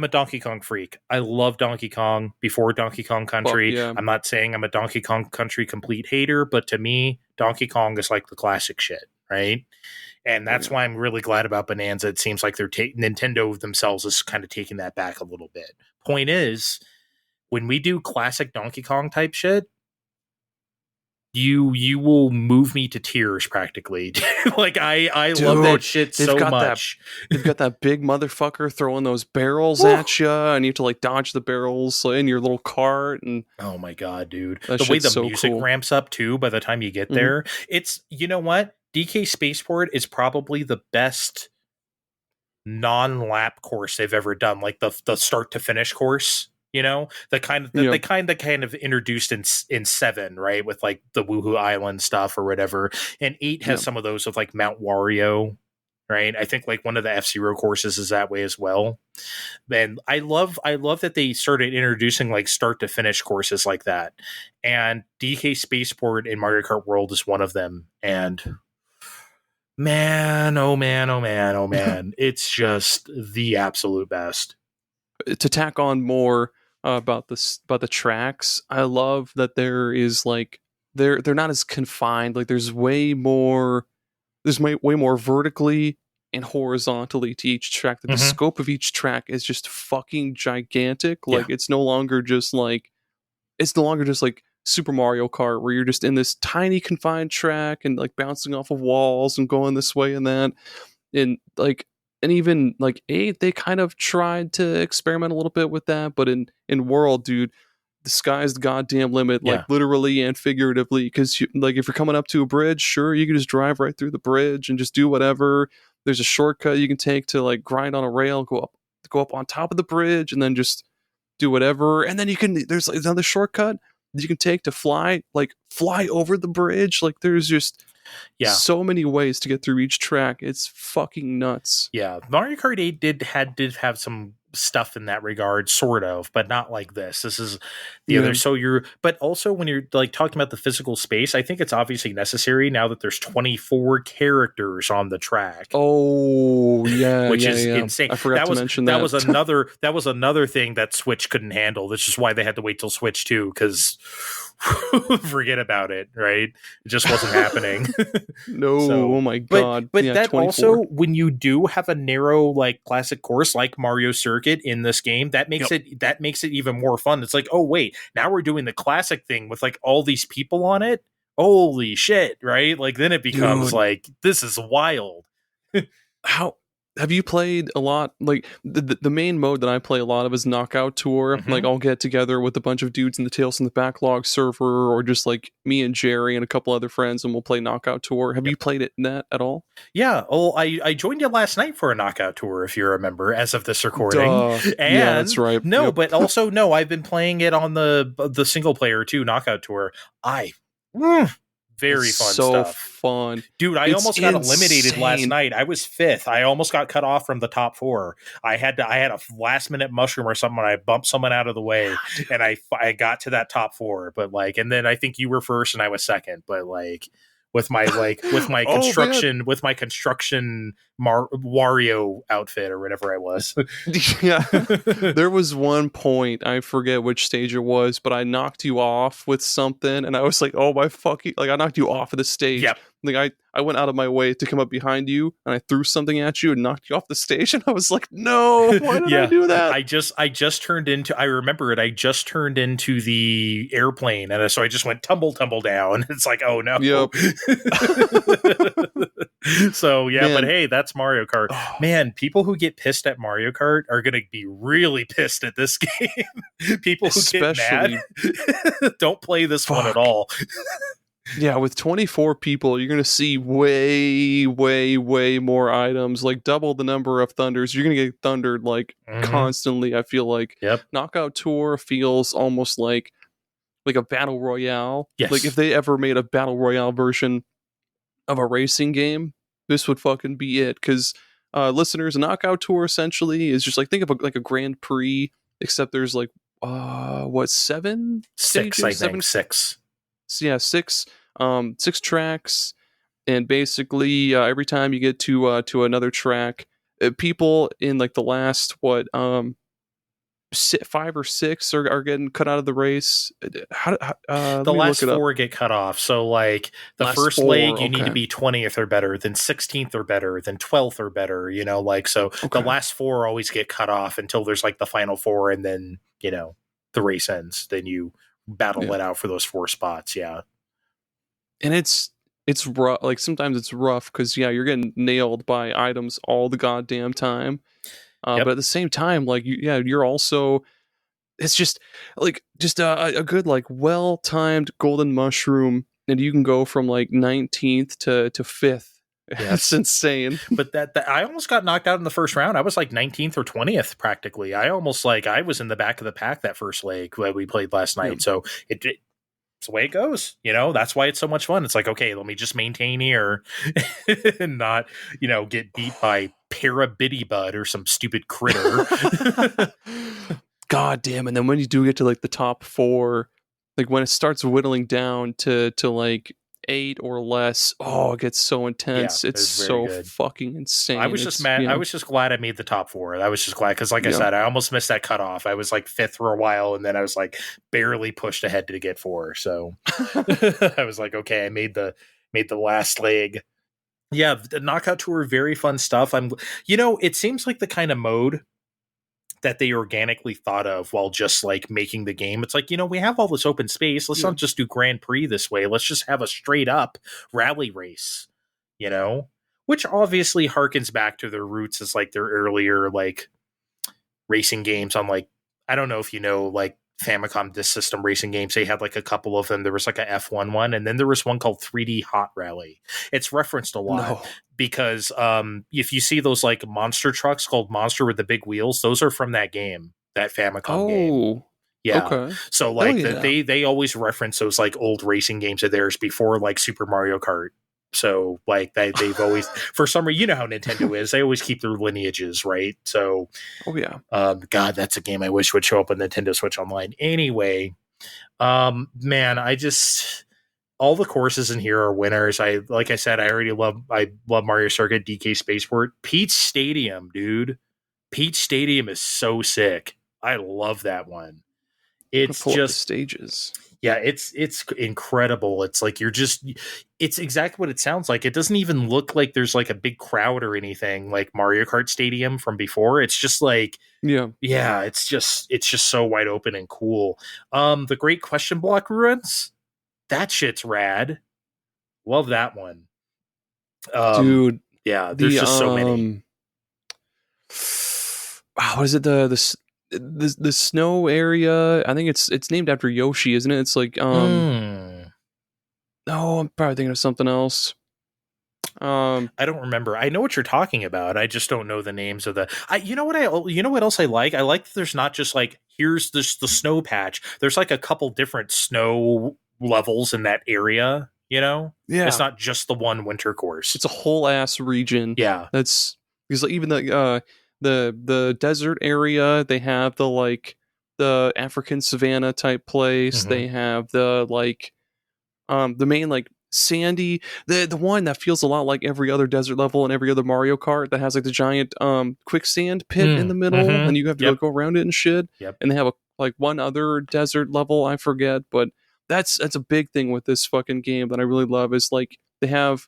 Donkey Kong freak. I love Donkey Kong before Donkey Kong Country. Well, yeah. I'm not saying I'm a Donkey Kong Country complete hater, but to me, Donkey Kong is like the classic shit, right? And that's why I'm really glad about Bonanza. It seems like Nintendo themselves is kind of taking that back a little bit. Point is, when we do classic Donkey Kong type shit, you will move me to tears practically. Like I Dude, love that shit so much. They've got that big motherfucker throwing those barrels at you, and you have to like dodge the barrels in your little cart. And oh my god, dude, the way the music ramps up too by the time you get there, it's, you know what? DK Spaceport is probably the best non-lap course they've ever done. Like the start to finish course. The kind of introduced in 7, right? With like the Woohoo Island stuff or whatever. And 8 has some of those with like Mount Wario, right? I think like one of the F-Zero courses is that way as well. And I love that they started introducing like start to finish courses like that. And DK Spaceport in Mario Kart World is one of them. And man, oh man, oh man, oh man, it's just the absolute best. To tack on more about the tracks, I love that there is like they're not as confined. Like there's way more vertically and horizontally to each track. That the scope of each track is just fucking gigantic. Like it's no longer just like Super Mario Kart where you're just in this tiny confined track and like bouncing off of walls and going this way and that. And even like 8, they kind of tried to experiment a little bit with that, but in World, dude, the sky's the goddamn limit, like literally and figuratively. Because like if you're coming up to a bridge, sure, you can just drive right through the bridge and just do whatever. There's a shortcut you can take to like grind on a rail, go up on top of the bridge, and then just do whatever. And then there's another shortcut you can take to fly like fly over the bridge. Like there's just so many ways to get through each track. It's fucking nuts. Yeah, Mario Kart 8 did have some stuff in that regard, sort of, but not like this. This is the other. So but also when you're like talking about the physical space, I think it's obviously necessary now that there's 24 characters on the track. Oh yeah, which is insane. I forgot to mention that. That was another thing that Switch couldn't handle. That's just why they had to wait till Switch 2, because forget about it, right? It just wasn't happening. Oh my god. But that 24. Also, when you do have a narrow like classic course like Mario Circuit in this game, that makes it even more fun. It's like, oh wait, now we're doing the classic thing with like all these people on it. Holy shit, right? Like then it becomes like, this is wild. How have you played a lot? Like the main mode that I play a lot of is Knockout Tour. Like I'll get together with a bunch of dudes in the Tales from the Backlog server, or just like me and Jerry and a couple other friends, and we'll play Knockout Tour. Have you played it in that at all? Yeah. Oh, I joined you last night for a Knockout Tour, if you remember, as of this recording. And yeah, that's right. No, but also no, I've been playing it on the single player too, Knockout Tour. Very fun stuff. Fun. Dude, I almost got eliminated last night. I was 5th. I almost got cut off from the top 4. I had a last minute mushroom or something. I bumped someone out of the way and I got to that top 4. But like, and then I think you were first and I was second. But like, with my construction Wario outfit or whatever I was. Yeah. There was one point, I forget which stage it was, but I knocked you off with something and I was like, oh my fucking, like I knocked you off of the stage. Yep. Like I went out of my way to come up behind you and I threw something at you and knocked you off the stage and I was like, no, why did I do that? I just turned into, I remember it, I just turned into the airplane and so I just went tumble down. It's like, oh no. Yep. So yeah, but hey, that's Mario Kart. Man, people who get pissed at Mario Kart are going to be really pissed at this game. People who get mad don't play this one at all. Yeah, with 24 people, you're going to see way more items, like double the number of thunders. You're going to get thundered like constantly, I feel like. Yep. Knockout Tour feels almost like a battle royale. Yes. Like if they ever made a battle royale version of a racing game, this would fucking be it. Because listeners, a Knockout Tour essentially is just like, think of a Grand Prix, except there's like, 7 stages? 6, I think. 6. So yeah, 6 tracks, and basically every time you get to another track, people in like the last 5 or 6 are getting cut out of the race. The last 4 get cut off. So like the first leg, you need to be 20th or better, then 16th or better, then 12th or better. You know, like so the last 4 always get cut off until there's like the final 4, and then the race ends. Then you battle it out for those 4 spots. Yeah. And it's rough. Like sometimes it's rough because you're getting nailed by items all the goddamn time. But at the same time, like you're also, it's just a good like well-timed golden mushroom, and you can go from like 19th to 5th. That's insane. But that I almost got knocked out in the first round. I was like 19th or 20th practically. I almost I was in the back of the pack that first leg that we played last night. So it's the way it goes. That's why it's so much fun. It's like, okay, let me just maintain here and not, get beat by Parabitty or some stupid critter. God damn. And then when you do get to like the top 4, like when it starts whittling down to like 8 or less, it gets so intense. It's so fucking insane. I was just mad. I was just glad I made the top 4. I was just glad because, like I said, I almost missed that cutoff. I was like 5th for a while, and then I was like barely pushed ahead to get 4. So I was like, okay, I made the last leg. Yeah, the Knockout Tour, very fun stuff. It seems like the kind of mode that they organically thought of while just like making the game. It's like, we have all this open space. Let's not just do Grand Prix this way. Let's just have a straight up rally race, which obviously harkens back to their roots as like their earlier like racing games on like, I don't know if like Famicom Disk System racing games. They had like a couple of them. There was like a F1 one, and then there was one called 3D Hot Rally. It's referenced a lot because if you see those like monster trucks called Monster with the big wheels, those are from that game, that Famicom game. Yeah. Okay. So like yeah. they always reference those like old racing games of theirs before like Super Mario Kart. So like they've always, for some reason, you know how Nintendo is, they always keep their lineages, right? So Oh yeah. God, that's a game I wish would show up on Nintendo Switch Online. Anyway, man, all the courses in here are winners. Like I said, I love Mario Circuit, DK Spaceport, Peach Stadium, dude. Peach Stadium is so sick. I love that one. It's Pull up the just, stages. yeah, it's incredible. It's like it's exactly what it sounds like. It doesn't even look like there's like a big crowd or anything like Mario Kart Stadium from before. It's just like, Yeah. it's just so wide open and cool. The Great Question Block ruins, that shit's rad. Love that one. Dude. Yeah, there's just so many. What is it? The snow area. I think it's named after Yoshi, isn't it? It's like No, I'm probably thinking of something else. I don't remember. I know what you're talking about. I just don't know the names of the. You know what else I like? I like that there's not just like here's the snow patch. There's like a couple different snow levels in that area. You know, Yeah, it's not just the one winter course. it's a whole ass region. Yeah, that's because like, even the desert area, they have the African savanna type place. Mhm. They have the main like sandy, the one that feels a lot like every other desert level and every other Mario Kart that has like the giant quicksand pit in the middle, mhm. and you have to go around it and shit. Yep. And they have one other desert level, I forget, but that's a big thing with this fucking game that I really love is like they have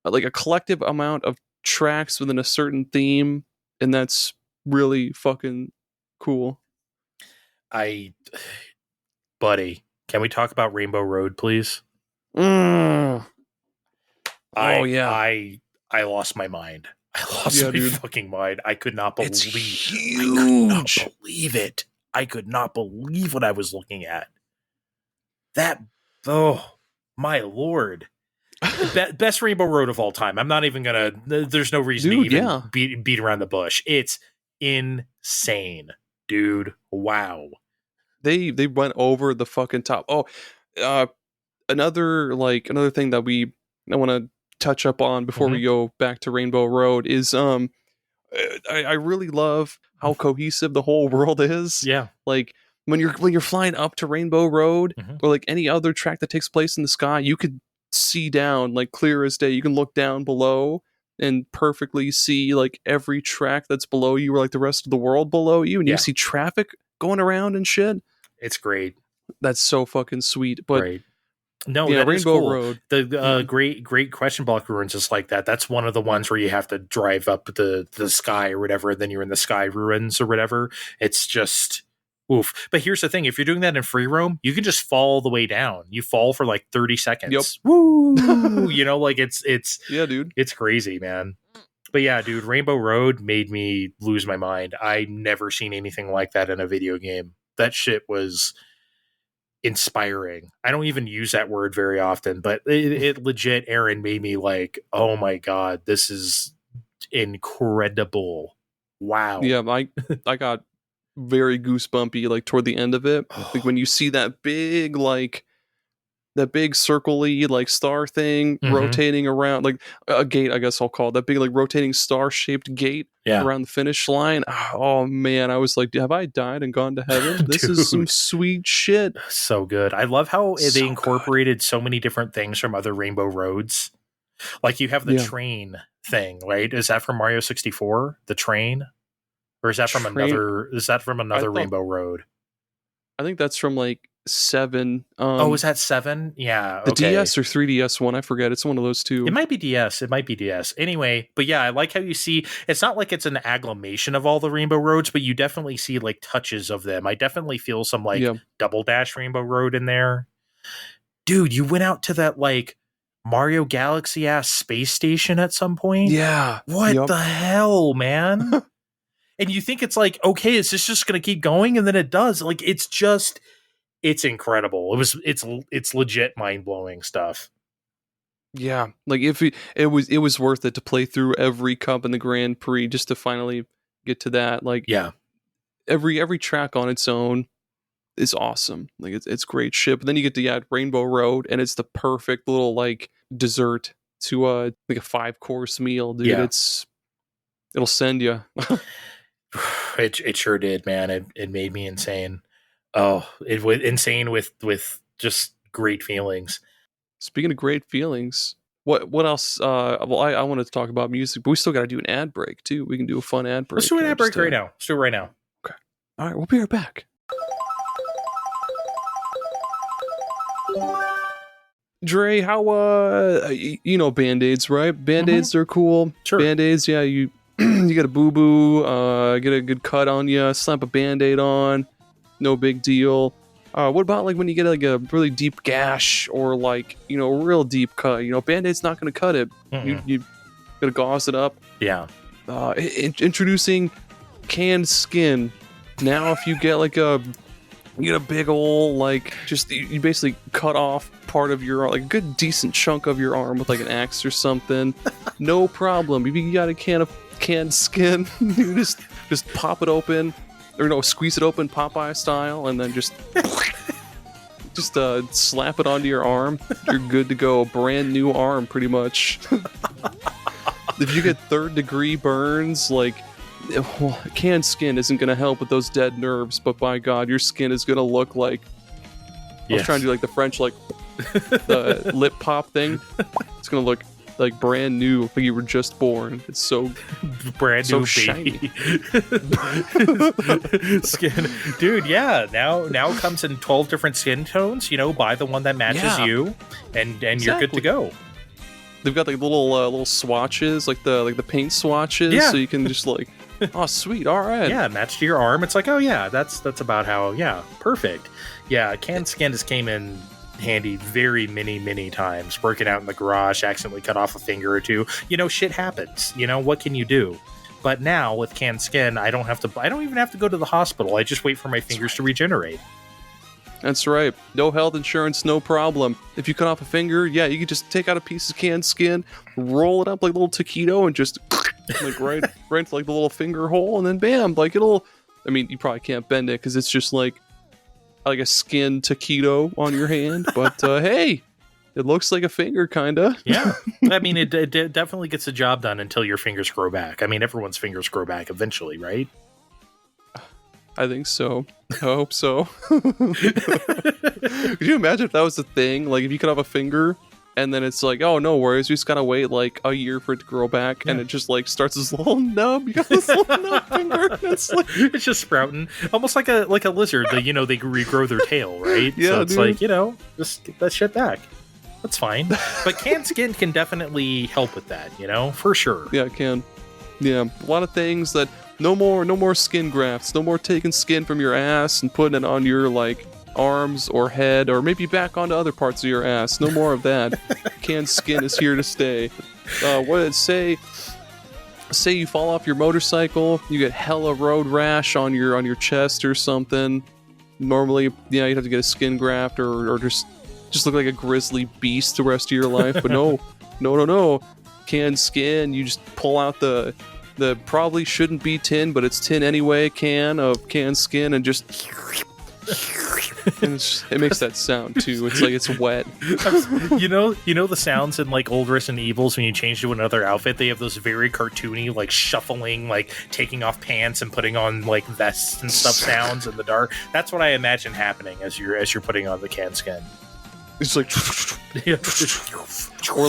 like a collective amount of tracks within a certain theme, and that's really fucking cool. Buddy, can we talk about Rainbow Road, please? Oh yeah, I lost my mind. I lost my fucking mind. I could not believe. It's huge. I could not believe it. I could not believe what I was looking at. That, oh my lord. Best Rainbow Road of all time. I'm not even gonna. There's no reason to even beat around the bush. It's insane, dude. Wow. They went over the fucking top. Oh, another thing that I want to touch up on before we go back to Rainbow Road is I really love how cohesive the whole world is. Yeah. Like when you're flying up to Rainbow Road or like any other track that takes place in the sky, you could see down like clear as day. You can look down below and perfectly see like every track that's below you or like the rest of the world below you, and you see traffic going around and shit. It's great. That's so fucking sweet. But right. No, yeah, that Rainbow is cool. Road. The Great Question Block ruins is like that. That's one of the ones where you have to drive up the sky or whatever, and then you're in the sky ruins or whatever. It's just oof. But here's the thing: if you're doing that in free roam, you can just fall all the way down. You fall for like 30 seconds. Yep. Woo! You know, like it's yeah, dude. It's crazy, man. But yeah, dude, Rainbow Road made me lose my mind. I never seen anything like that in a video game. That shit was inspiring. I don't even use that word very often, but it legit, Aaron, made me like, oh my god, this is incredible. Wow. Yeah, I got very goosebumpy like toward the end of it. Like when you see that big circle-y like star thing rotating around, like a gate, I guess I'll call it, that big like rotating star-shaped gate around the finish line. Oh man, I was like, have I died and gone to heaven? This is some sweet shit. So good. I love how they incorporated so many different things from other Rainbow Roads. Like you have the train thing, right? Is that from Mario 64? The train? Or is that from another Rainbow Road? I think that's from like 7. Is that 7? Yeah. The DS or 3DS one, I forget. It's one of those two. It might be DS. Anyway, but yeah, I like how you see, it's not like it's an agglomeration of all the Rainbow Roads, but you definitely see like touches of them. I definitely feel some like Double Dash Rainbow Road in there. Dude, you went out to that like Mario Galaxy ass space station at some point? Yeah. What the hell, man? And you think it's like, okay, is this just going to keep going? And then it does. Like, it's incredible. It's legit mind-blowing stuff. Yeah. Like if it was worth it to play through every cup in the Grand Prix just to finally get to that. Like, yeah, every track on its own, is awesome. Like it's great shit. But then you get to add Rainbow Road, and it's the perfect little like dessert to like a 5-course meal, dude. Yeah. It'll send you. It sure did, man. It made me insane. Oh, it was insane with just great feelings. Speaking of great feelings, what else? Well, I wanted to talk about music, but we still got to do an ad break too. We can do a fun ad break. Let's do an ad break right now. Let's do it right now. Okay. All right, we'll be right back. Dre, how you know Band-Aids, right? Band-Aids are cool. Sure. Band-Aids, yeah, you you get a boo-boo, get a good cut on you, slap a Band-Aid on, no big deal. What about like when you get like a really deep gash or like, you know, a real deep cut? You know, Band-Aid's not going to cut it. You gotta gauze it up. Yeah. Introducing canned skin. Now if you get like you get a big ol' like just you basically cut off part of your like a good decent chunk of your arm with like an axe or something. No problem. If you got a can of canned skin, you just pop it open, or no, squeeze it open Popeye style, and then just slap it onto your arm. You're good to go. Brand new arm, pretty much. If you get 3rd-degree burns, like canned skin isn't going to help with those dead nerves, but by God, your skin is going to look like... I was trying to do like the French, like, the lip pop thing. It's going to look like brand new, like you were just born. It's so... brand so new shiny. baby. Skin. Dude, yeah. Now it comes in 12 different skin tones. You know, buy the one that matches you, and you're good to go. They've got like little swatches, like the paint swatches, so you can just like... Oh, sweet. All right. Yeah, match to your arm. It's like, oh, yeah, that's about how, yeah, perfect. Yeah, canned skin just came in handy very many times. Working out in the garage, accidentally cut off a finger or two. You know, shit happens. You know, what can you do? But now with canned skin, I don't even have to go to the hospital. I just wait for my fingers to regenerate. That's right. No health insurance, no problem. If you cut off a finger, yeah, you can just take out a piece of canned skin, roll it up like a little taquito, and just like right into like the little finger hole, and then bam, like it'll... I mean, you probably can't bend it because it's just like a skin taquito on your hand, but hey, it looks like a finger, kinda. Yeah. I mean, it definitely gets the job done until your fingers grow back. I mean, everyone's fingers grow back eventually, right? I think so. I hope so. Could you imagine if that was the thing? Like, if you cut off a finger, and then it's like, oh, no worries, we just gotta wait like a year for it to grow back, and it just like starts this little nub. You got this little nub finger. It's just sprouting, almost like a lizard. They regrow their tail, right? Yeah, so it's dude. like, just get that shit back. That's fine. But canned skin can definitely help with that, for sure. Yeah, it can. Yeah, a lot of things that no more skin grafts, no more taking skin from your ass and putting it on your like arms or head or maybe back onto other parts of your ass. No more of that. Canned skin is here to stay. Say you fall off your motorcycle, you get hella road rash on your chest or something. Normally, yeah, you'd have to get a skin graft or just look like a grizzly beast the rest of your life. But no. Canned skin, you just pull out the probably shouldn't be tin, but it's tin anyway, can of canned skin, and just and it makes that sound too. It's like it's wet. You know the sounds in like old Resident Evils when you change to another outfit, they have those very cartoony like shuffling, like taking off pants and putting on like vests and stuff sounds in the dark. That's what I imagine happening as you're putting on the canned skin. It's like or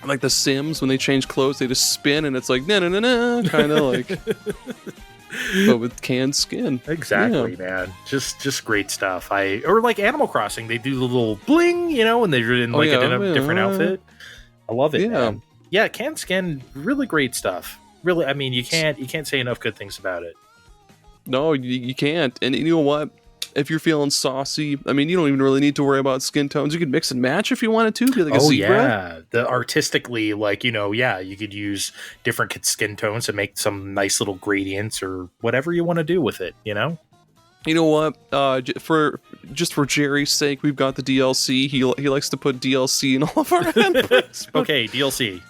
like the Sims, when they change clothes, they just spin, and it's like na kind of like, but with canned skin. Exactly, man. Just great stuff. Or like Animal Crossing, they do the little bling, and they're in like a different outfit. I love it. Man. Yeah, canned skin, really great stuff. Really, I mean, you can't say enough good things about it. No, you can't. And you know what? If you're feeling saucy, I mean, you don't even really need to worry about skin tones. You could mix and match if you wanted to. Be like a zebra. Yeah. Artistically, like, you could use different skin tones to make some nice little gradients or whatever you want to do with it, You know what? For Jerry's sake, we've got the DLC. He likes to put DLC in all of our handprints. Okay, DLC.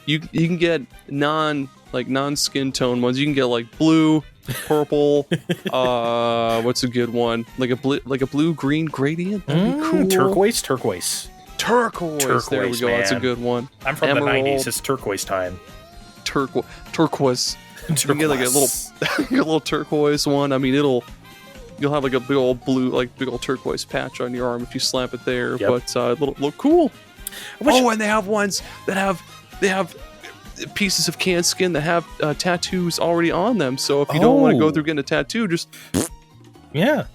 You can get non-skin tone ones. You can get like blue, purple. What's a good one? Like a blue green gradient. That'd be cool. Turquoise. Turquoise. There we go. Man. That's a good one. I'm from Emerald. the 90s. It's turquoise time. Turquoise. You can get like a little turquoise one. I mean, you'll have like a big old blue, like big old turquoise patch on your arm if you slap it there. Yep. But it'll look cool. And they have ones that have pieces of canned skin that have tattoos already on them. So if you don't want to go through getting a tattoo, just right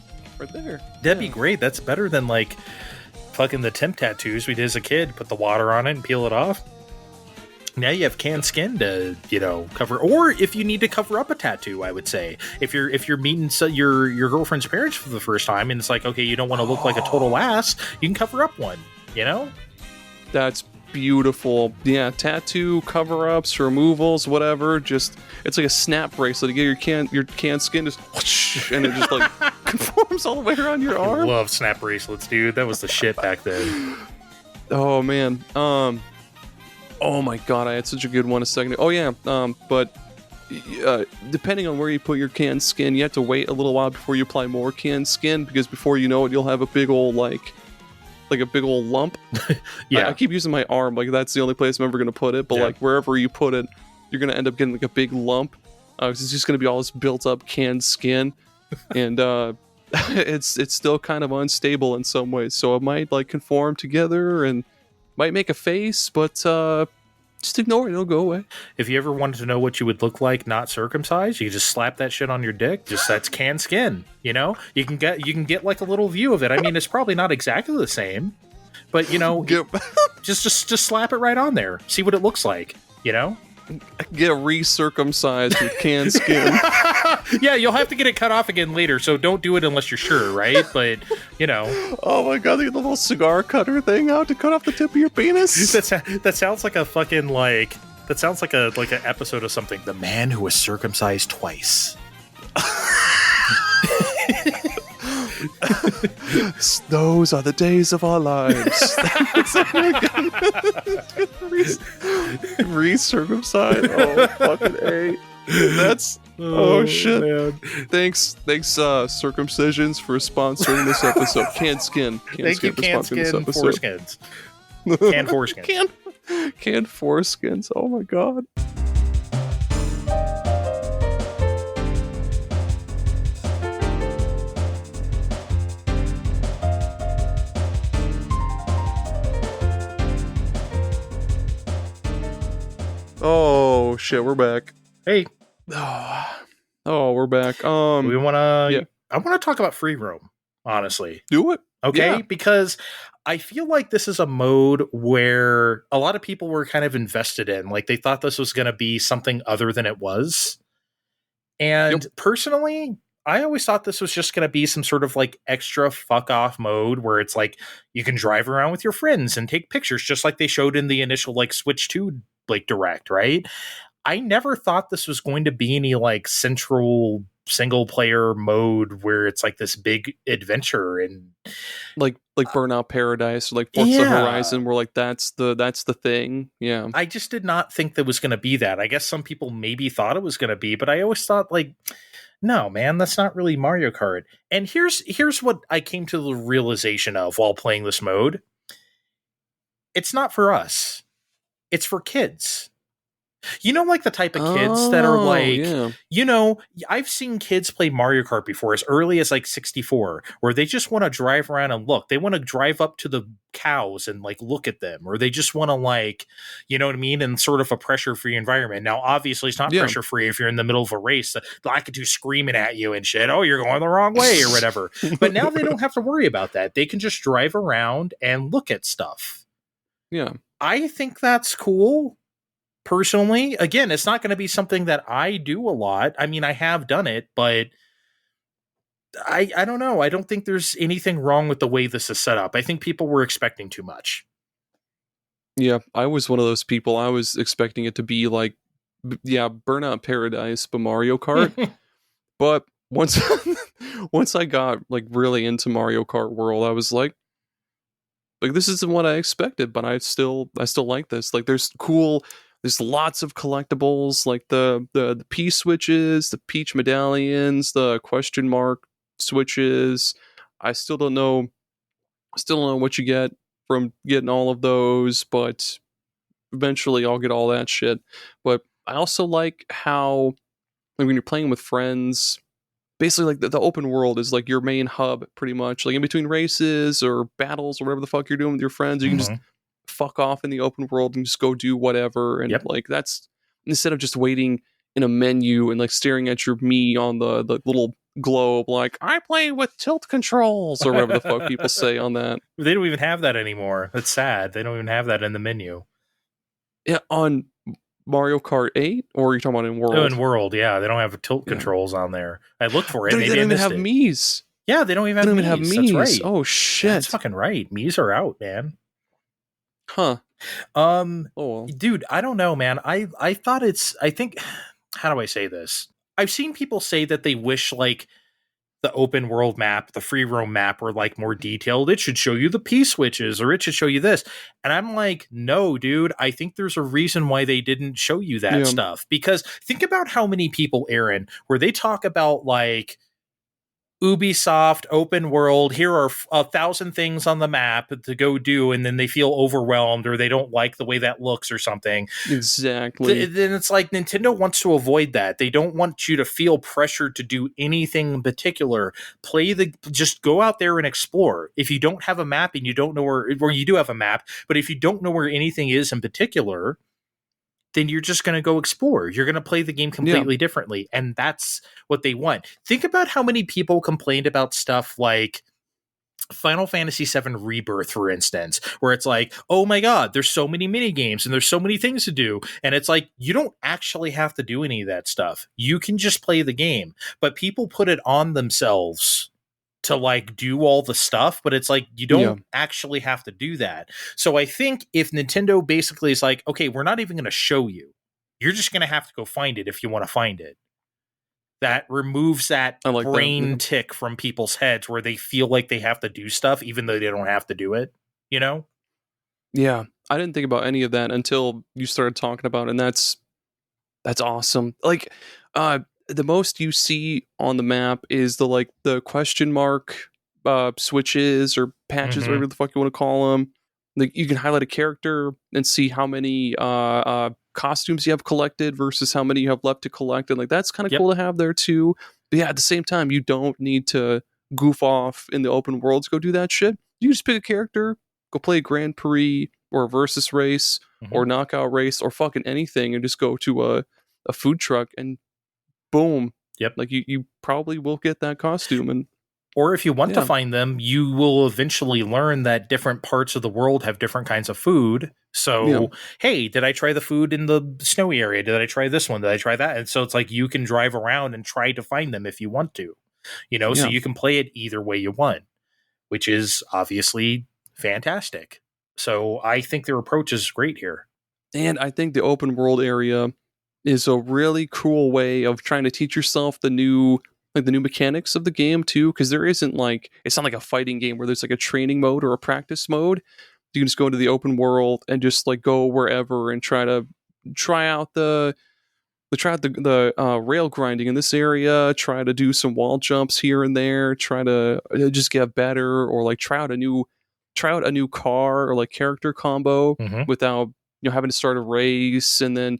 there. That'd be great. That's better than like fucking the temp tattoos we did as a kid. Put the water on it and peel it off. Now you have canned skin to, cover, or if you need to cover up a tattoo, I would say if you're meeting your girlfriend's parents for the first time and it's like, okay, you don't want to look like a total ass, you can cover up one, That's beautiful. Yeah, tattoo cover-ups, removals, whatever. Just it's like a snap bracelet. You get your canned skin just whoosh, and it just like conforms all the way around your arm. I love snap bracelets, dude. That was the shit back then. Oh man. Oh my god, I had such a good one a second ago. Oh yeah. But depending on where you put your canned skin, you have to wait a little while before you apply more canned skin, because before you know it, you'll have a big old like a big old lump. Yeah. I keep using my arm, like that's the only place I'm ever gonna put it, but like wherever you put it, you're gonna end up getting like a big lump. 'Cause it's just gonna be all this built up canned skin, and it's still kind of unstable in some ways, so it might like conform together and might make a face, but just ignore it, it'll go away. If you ever wanted to know what you would look like not circumcised, you just slap that shit on your dick. Just that's canned skin, you can get like a little view of it. I mean, it's probably not exactly the same, but just slap it right on there. See what it looks like, Get recircumcised with canned skin. Yeah, you'll have to get it cut off again later, so don't do it unless you're sure, right? But Oh my god, they get the little cigar cutter thing out to cut off the tip of your penis. That sounds like a fucking that sounds like an episode of something. The man who was circumcised twice. Those are the days of our lives. Recircumcised. Oh fucking A. That's shit. Man. Thanks, circumcisions for sponsoring this episode. Canned skin. Thank you, canned skin foreskins. Canned foreskins. Canned foreskins. Oh my god. Oh shit, we're back. Hey. Oh, we're back. We wanna I wanna talk about free roam, honestly. Do it. Okay? Yeah. Because I feel like this is a mode where a lot of people were kind of invested in. Like they thought this was gonna be something other than it was. And personally, I always thought this was just going to be some sort of like extra fuck off mode where it's like you can drive around with your friends and take pictures just like they showed in the initial like Switch 2 like direct, right? I never thought this was going to be any like central single player mode where it's like this big adventure and like Burnout Paradise or like Forza Horizon where like that's the thing. Yeah. I just did not think there was going to be that. I guess some people maybe thought it was going to be, but I always thought like, no, man, that's not really Mario Kart. And here's what I came to the realization of while playing this mode. It's not for us. It's for kids. Like the type of kids that are like, I've seen kids play Mario Kart before as early as like 64, where they just want to drive around and look. They want to drive up to the cows and like look at them, or they just want to like, you know what I mean? And sort of a pressure-free environment. Now, obviously it's not pressure-free if you're in the middle of a race. The Lakitu screaming at you and shit. Oh, you're going the wrong way or whatever. But now they don't have to worry about that. They can just drive around and look at stuff. Yeah. I think that's cool. Personally, again, it's not going to be something that I do a lot. I mean, I have done it, but I don't know. I don't think there's anything wrong with the way this is set up. I think people were expecting too much. Yeah, I was one of those people. I was expecting it to be like, Burnout Paradise, but Mario Kart. But once I got like really into Mario Kart World, I was like this isn't what I expected, but I still like this. Like there's cool There's lots of collectibles like the P switches, the Peach medallions, the question mark switches. I still don't know what you get from getting all of those, but eventually I'll get all that shit. But I also like how, like, when you're playing with friends, basically like the open world is like your main hub pretty much. Like in between races or battles or whatever the fuck you're doing with your friends, you can just fuck off in the open world and just go do whatever. And like that's, instead of just waiting in a menu and like staring at your me on the little globe like I play with tilt controls or whatever the fuck people say on that. They don't even have that anymore. That's sad. They don't even have that in the menu. Yeah, on Mario Kart 8, or are you talking about in World? Oh, in World, yeah, they don't have tilt controls on there. I looked for it. They don't even have Mii's. Yeah, they don't even have Mii's. That's right. Oh shit, that's fucking right. Mii's are out, man. Huh? Dude, I don't know, man. I think, how do I say this? I've seen people say that they wish like the open world map, the free roam map, were like more detailed. It should show you the P switches, or it should show you this. And I'm like, no, dude, I think there's a reason why they didn't show you that stuff. Because think about how many people, Aaron, where they talk about like Ubisoft open world, here are 1,000 things on the map to go do, and then they feel overwhelmed or they don't like the way that looks or something. Exactly. Then it's like Nintendo wants to avoid that. They don't want you to feel pressured to do anything in particular. Just go out there and explore. If you don't have a map and you don't know where you do have a map, but if you don't know where anything is in particular, then you're just going to go explore. You're going to play the game completely differently. And that's what they want. Think about how many people complained about stuff like Final Fantasy VII Rebirth, for instance, where it's like, oh my God, there's so many mini games and there's so many things to do. And it's like, you don't actually have to do any of that stuff. You can just play the game. But people put it on themselves to like do all the stuff, but it's like you don't actually have to do that. So I think if Nintendo basically is like, okay, we're not even going to show you, you're just going to have to go find it if you want to find it. That removes that brain tick from people's heads where they feel like they have to do stuff even though they don't have to do it, you know? Yeah, I didn't think about any of that until you started talking about it, and that's awesome. Like, the most you see on the map is the question mark switches or patches, whatever the fuck you want to call them. Like, you can highlight a character and see how many costumes you have collected versus how many you have left to collect, and like that's kind of cool to have there too. But yeah, at the same time, you don't need to goof off in the open world to go do that shit. You just pick a character, go play a Grand Prix or a versus race or knockout race or fucking anything, and just go to a food truck and boom. Like you probably will get that costume. And or if you want to find them, you will eventually learn that different parts of the world have different kinds of food. So, hey, did I try the food in the snowy area? Did I try this one? Did I try that? And so it's like you can drive around and try to find them if you want to, you know, so you can play it either way you want, which is obviously fantastic. So I think their approach is great here. And I think the open world area is a really cool way of trying to teach yourself the new mechanics of the game too, because there isn't it's not like a fighting game where there's like a training mode or a practice mode. You can just go into the open world and just like go wherever and try out the rail grinding in this area, try to do some wall jumps here and there, try to just get better, or like try out a new car or like character combo without having to start a race and then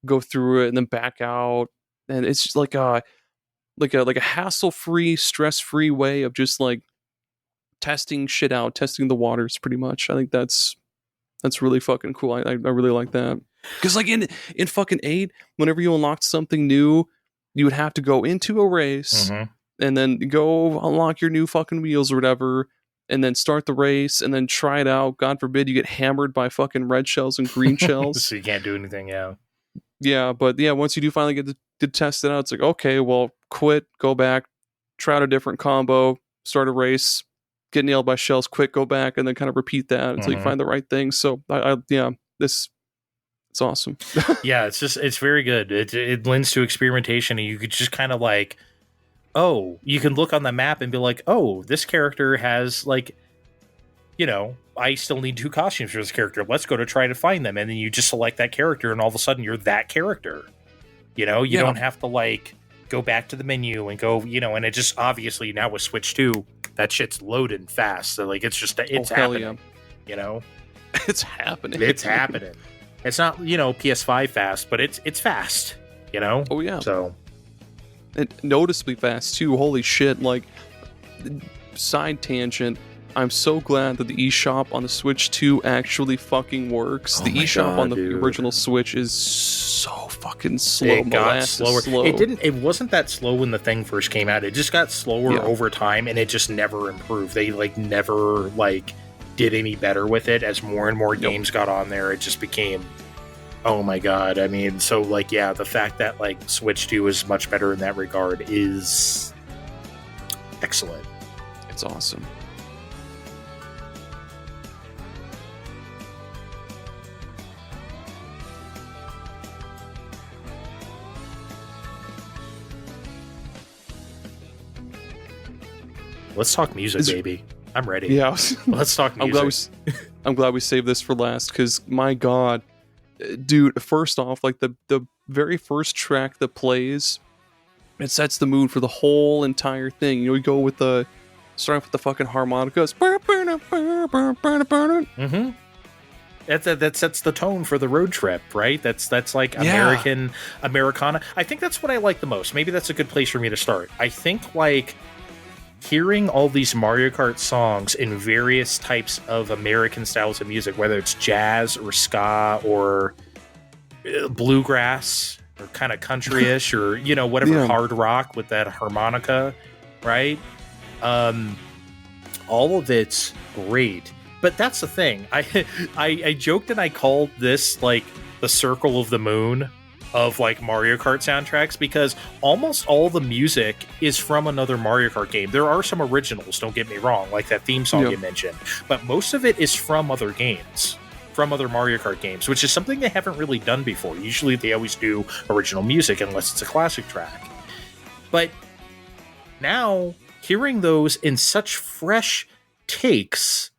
go through it and then back out. And it's just like a hassle-free, stress-free way of just like testing shit out, testing the waters pretty much. I think that's really fucking cool. I really like that. Because like in fucking 8, whenever you unlocked something new, you would have to go into a race and then go unlock your new fucking wheels or whatever, and then start the race and then try it out. God forbid you get hammered by fucking red shells and green shells. So you can't do anything, Yeah, but yeah, once you do finally get to test it out, it's like, okay, well, quit, go back, try out a different combo, start a race, get nailed by shells, quit, go back, and then kind of repeat that until you find the right thing. So it's awesome. Yeah, it's very good. It lends to experimentation, and you could just kind of like, you can look on the map and be like, oh, this character has like, I still need 2 costumes for this character. Let's go to try to find them. And then you just select that character, and all of a sudden you're that character. You know, you don't have to like go back to the menu and go, you know, and it just obviously now with Switch 2, that shit's loading fast. So like it's happening. You know? It's happening. It's happening. It's not, you know, PS5 fast, but it's fast, you know? Oh yeah. So noticeably fast too. Holy shit! Like, side tangent. I'm so glad that the eShop on the Switch 2 actually fucking works. The eShop on the original Switch is so fucking slow. It got slower. It wasn't that slow when the thing first came out. It just got slower over time, and it just never improved. They like never like did any better with it. As more and more games got on there, it just became, oh my god. I mean, so like, yeah, the fact that like Switch 2 is much better in that regard is excellent. It's awesome. Let's talk music, baby. I'm ready. Yeah. Let's talk music. I'm glad we saved this for last, because my god, dude, first off, like the very first track that plays, it sets the mood for the whole entire thing. You know, we go with starting with the fucking harmonicas. Mm-hmm. That sets the tone for the road trip, right? That's like Americana. I think that's what I like the most. Maybe that's a good place for me to start. I think like hearing all these Mario Kart songs in various types of American styles of music, whether it's jazz or ska or bluegrass or kind of country-ish or, you know, whatever, hard rock with that harmonica, right? All of it's great. But that's the thing. I joked and I called this like the circle of the moon of like Mario Kart soundtracks, because almost all the music is from another Mario Kart game. There are some originals, don't get me wrong, like that theme song you mentioned, but most of it is from other games, from other Mario Kart games, which is something they haven't really done before. Usually they always do original music unless it's a classic track. But now hearing those in such fresh takes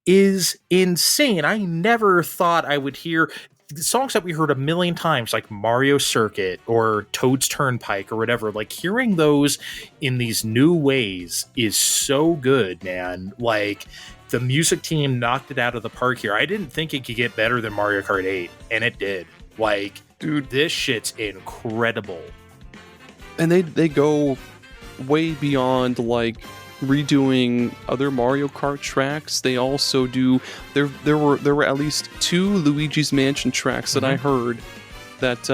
is insane. I never thought I would hear songs that we heard a million times, like Mario Circuit or Toad's Turnpike or whatever. Like hearing those in these new ways is so good, man. Like the music team knocked it out of the park here. I didn't think it could get better than Mario Kart 8, and it did. Like, dude, this shit's incredible. And they go way beyond like redoing other Mario Kart tracks. They also do there were at least 2 Luigi's Mansion tracks that I heard that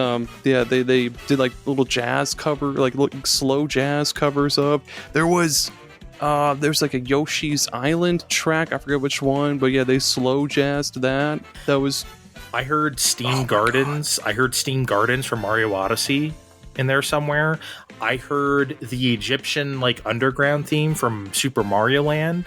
they did like little jazz cover, like slow jazz covers of. There's like a Yoshi's Island track, I forget which one, but yeah, they slow jazzed that. I heard Steam Gardens. I heard Steam Gardens from Mario Odyssey in there somewhere. I heard the Egyptian like underground theme from Super Mario Land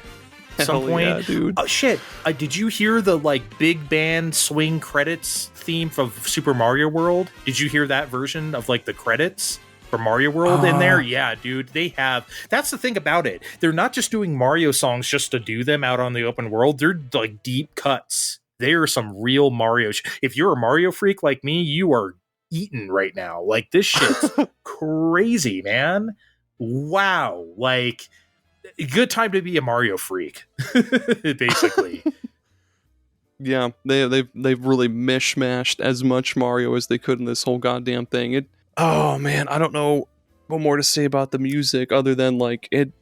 at some point. Yeah, dude. Oh shit! Did you hear the like big band swing credits theme from Super Mario World? Did you hear that version of like the credits for Mario World in there? Yeah, dude. That's the thing about it. They're not just doing Mario songs just to do them out on the open world. They're like deep cuts. They are some real Mario. If you're a Mario freak like me, you are eaten right now. Like this shit's crazy, man. Wow. Like good time to be a Mario freak. Basically. Yeah, they've really mishmashed as much Mario as they could in this whole goddamn thing. Oh man, I don't know what more to say about the music other than like it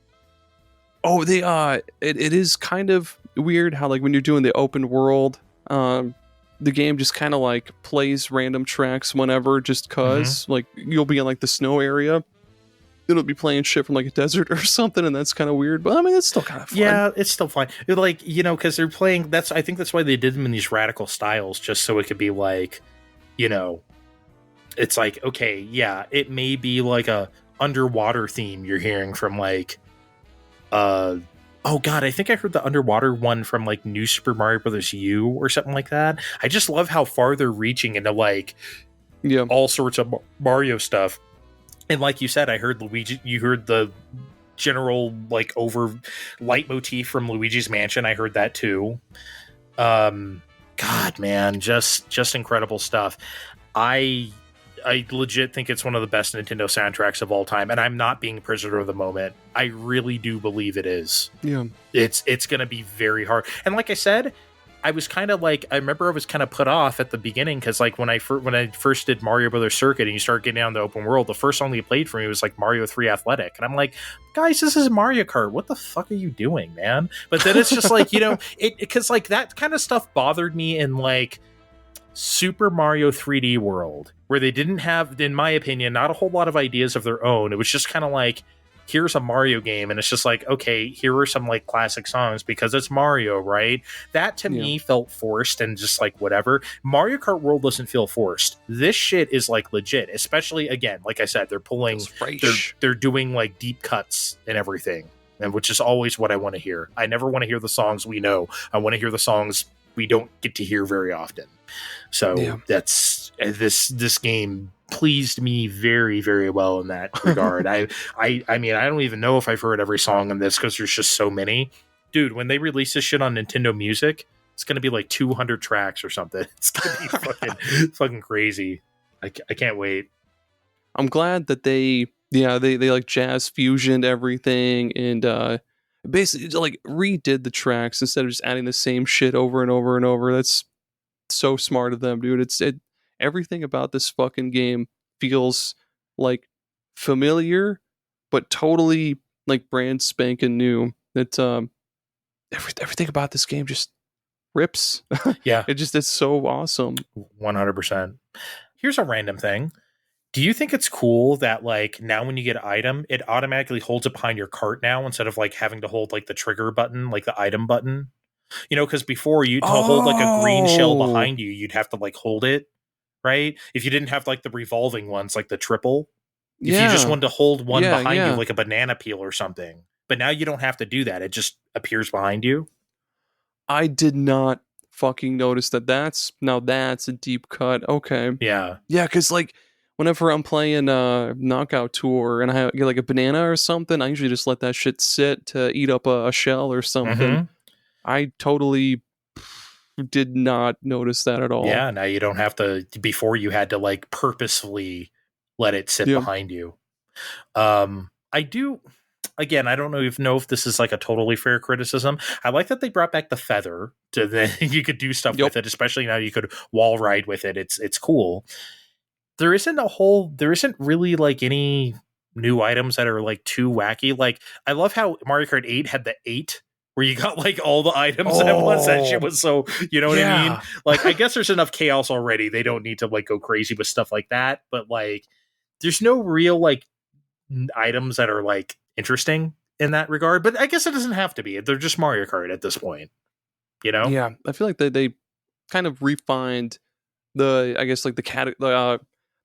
is kind of weird how like when you're doing the open world, the game just kind of like plays random tracks whenever, just cause like you'll be in like the snow area, it'll be playing shit from like a desert or something, and that's kind of weird, but I mean it's still kind of fun. Yeah, it's still fun. Like, you know, because they're playing, I think that's why they did them in these radical styles, just so it could be like, you know, it's like, okay, yeah, it may be like a underwater theme you're hearing from like oh god, I think I heard the underwater one from like New Super Mario Brothers U or something like that. I just love how far they're reaching into like all sorts of Mario stuff. And like you said, I heard Luigi. You heard the general like over leitmotif from Luigi's Mansion. I heard that too. God, man, just incredible stuff. I legit think it's one of the best Nintendo soundtracks of all time, and I'm not being prisoner of the moment. I really do believe it is. Yeah. It's going to be very hard. And like I said, I was kind of like, I remember I was kind of put off at the beginning because like when I first did Mario Brothers Circuit and you start getting down the open world, the first song they played for me was like Mario 3 Athletic. And I'm like, guys, this is Mario Kart. What the fuck are you doing, man? But then it's just like, you know, because like that kind of stuff bothered me in like Super Mario 3D World, where they didn't have, in my opinion, not a whole lot of ideas of their own. It was just kind of like, here's a Mario game, and it's just like, okay, here are some like classic songs because it's Mario, right? That to me felt forced and just like whatever. Mario Kart World doesn't feel forced. This shit is like legit, especially again, like I said, they're pulling, they're doing like deep cuts and everything, and which is always what I want to hear. I never want to hear the songs we know. I want to hear the songs we don't get to hear very often. So that's this game pleased me very, very well in that regard. I mean, I don't even know if I've heard every song in this because there's just so many. Dude, when they release this shit on Nintendo Music, it's going to be like 200 tracks or something. It's going to be fucking crazy. I can't wait. I'm glad that they like jazz fusioned everything and basically like redid the tracks instead of just adding the same shit over and over and over. That's so smart of them, dude. Everything about this fucking game feels like familiar, but totally like brand spanking new. That everything about this game just rips. Yeah, it's so awesome. 100%. Here's a random thing. Do you think it's cool that like now when you get an item, it automatically holds it behind your cart now instead of like having to hold like the trigger button, like the item button? You know, because before to hold like a green shell behind you, you'd have to like hold it, right? If you didn't have like the revolving ones, like the triple, if you just wanted to hold one behind you, like a banana peel or something. But now you don't have to do that. It just appears behind you. I did not fucking notice that. That's a deep cut. Okay. Yeah. Yeah, because like whenever I'm playing Knockout Tour and I get like a banana or something, I usually just let that shit sit to eat up a shell or something. Mm-hmm. I totally did not notice that at all. Yeah, now you don't have to. Before you had to like purposefully let it sit behind you. I do. Again, I don't know if this is like a totally fair criticism. I like that they brought back the feather to then you could do stuff with it, especially now you could wall ride with it. It's cool. There isn't really like any new items that are like too wacky. Like I love how Mario Kart 8 had the 8 where you got like all the items at once. That shit was so, you know what I mean? Like, I guess there's enough chaos already. They don't need to like go crazy with stuff like that. But like, there's no real like items that are like interesting in that regard. But I guess it doesn't have to be. They're just Mario Kart at this point, you know? Yeah, I feel like they kind of refined the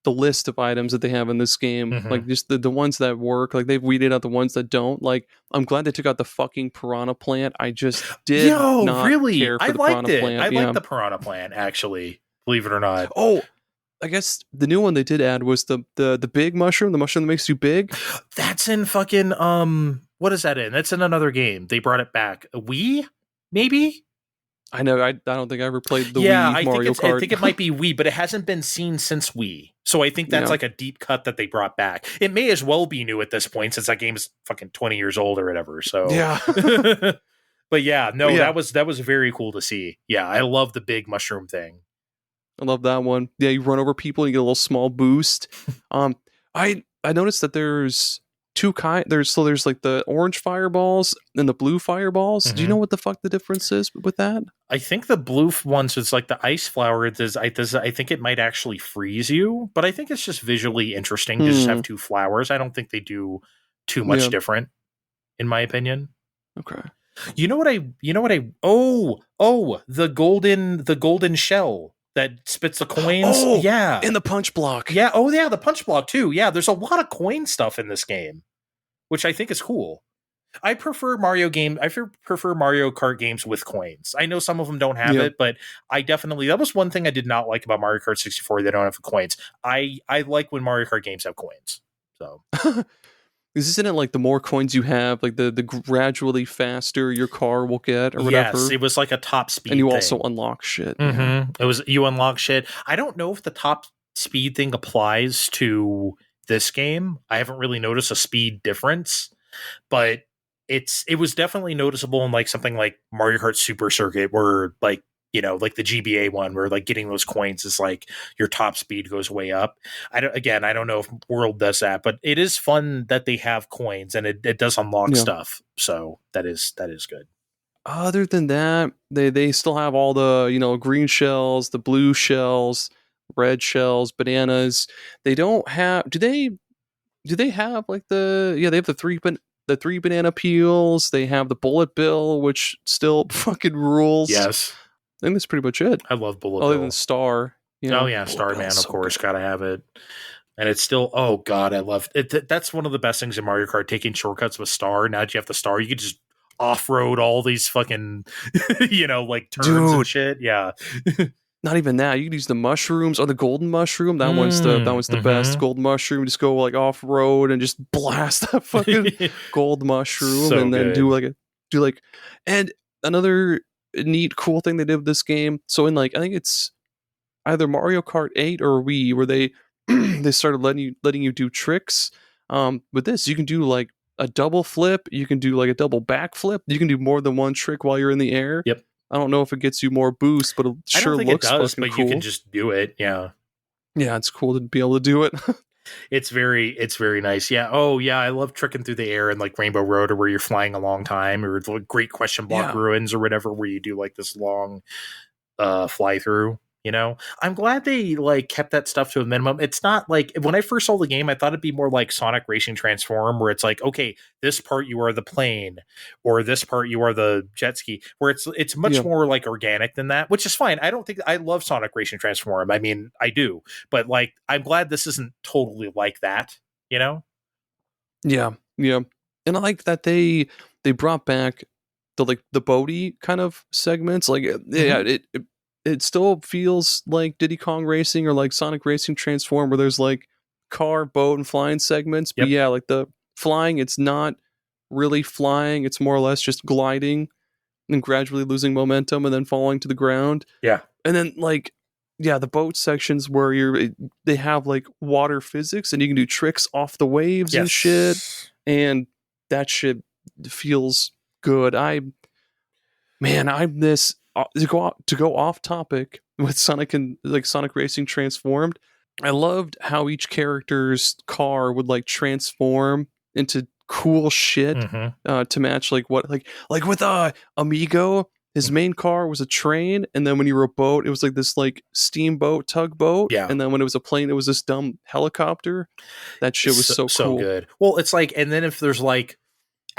list of items that they have in this game, like just the ones that work. Like they've weeded out the ones that don't. Like I'm glad they took out the fucking piranha plant. I just did not really care for I the liked piranha it. plant. I like the piranha plant actually, believe it or not. Oh, I guess the new one they did add was the big mushroom, the mushroom that makes you big. That's in fucking what is that in? That's in another game. They brought it back. Wii, maybe. I know. I don't think I ever played the Wii Mario Kart. I think it might be Wii, but it hasn't been seen since Wii. So I think that's like a deep cut that they brought back. It may as well be new at this point since that game is fucking 20 years old or whatever. So yeah. But that was very cool to see. Yeah, I love the big mushroom thing. I love that one. Yeah, you run over people and you get a little small boost. I noticed that there's two kinds. There's like the orange fireballs and the blue fireballs. Do you know what the fuck the difference is with that? I think the blue ones is like the ice flower. I think it might actually freeze you, but I think it's just visually interesting to just have two flowers. I don't think they do too much different, in my opinion. Okay. You know what the golden shell that spits the coins. Oh, yeah. In the punch block. Yeah. Oh, yeah. The punch block too. Yeah. There's a lot of coin stuff in this game, which I think is cool. I prefer Mario Kart games with coins. I know some of them don't have it, but that was one thing I did not like about Mario Kart 64. They don't have coins. I like when Mario Kart games have coins. So isn't it like the more coins you have, like the gradually faster your car will get or whatever? Yes, it was like a top speed and you thing. also unlock shit. It was, you unlock shit. I don't know if the top speed thing applies to this game. I haven't really noticed a speed difference, but it was definitely noticeable in like something like Mario Kart Super Circuit, where like, you know, like the GBA one, where like getting those coins is like your top speed goes way up. I don't know if World does that, but it is fun that they have coins and it does unlock stuff. So that is good. Other than that, they still have all the, you know, green shells, the blue shells, red shells, bananas. They don't have. Do they have like they have the three banana peels. They have the bullet bill, which still fucking rules. Yes, I think that's pretty much it. I love bullet Other bill. than Star. You know, oh yeah, Starman, of course, gotta have it. And it's still, oh god, I love it. That's one of the best things in Mario Kart, taking shortcuts with Star. Now that you have the Star, you can just off-road all these fucking, you know, like turns and shit. Yeah. Not even that. You can use the mushrooms or the golden mushroom. That one's the best. Golden mushroom. Just go like off road and just blast that fucking gold mushroom, So and then good. do like. And another neat, cool thing they did with this game. So in like, I think it's either Mario Kart 8 or Wii, where they they started letting you do tricks. With this, you can do like a double flip. You can do like a double backflip. You can do more than one trick while you're in the air. Yep. I don't know if it gets you more boost, but it I sure don't think looks it does, fucking but cool. you can just do it. Yeah. Yeah, it's cool to be able to do it. It's very nice. Yeah. Oh yeah, I love tricking through the air in like Rainbow Road, or where you're flying a long time, or the Great Question Block Ruins or whatever, where you do like this long fly through. You know, I'm glad they like kept that stuff to a minimum. It's not like, when I first saw the game, I thought it'd be more like Sonic Racing Transform, where it's like, okay, this part you are the plane, or this part you are the jet ski, where it's much more like organic than that, which is fine. I don't think, I love Sonic Racing Transform. I mean, I do, but like, I'm glad this isn't totally like that, you know? Yeah. And I like that they brought back the boaty kind of segments. Like, it still feels like Diddy Kong Racing or like Sonic Racing Transform, where there's like car, boat, and flying segments. But yeah, like the flying, it's not really flying. It's more or less just gliding and gradually losing momentum and then falling to the ground. Yeah. And then like, yeah, the boat sections where they have like water physics and you can do tricks off the waves and shit. And that shit feels good. I'm this to go off topic with Sonic and like Sonic Racing Transformed. I loved how each character's car would like transform into cool shit to match like what like with Amigo, his main car was a train, and then when you were a boat, it was like this like steamboat tugboat, and then when it was a plane, it was this dumb helicopter. That shit was so cool. Good. Well, it's like, and then if there's like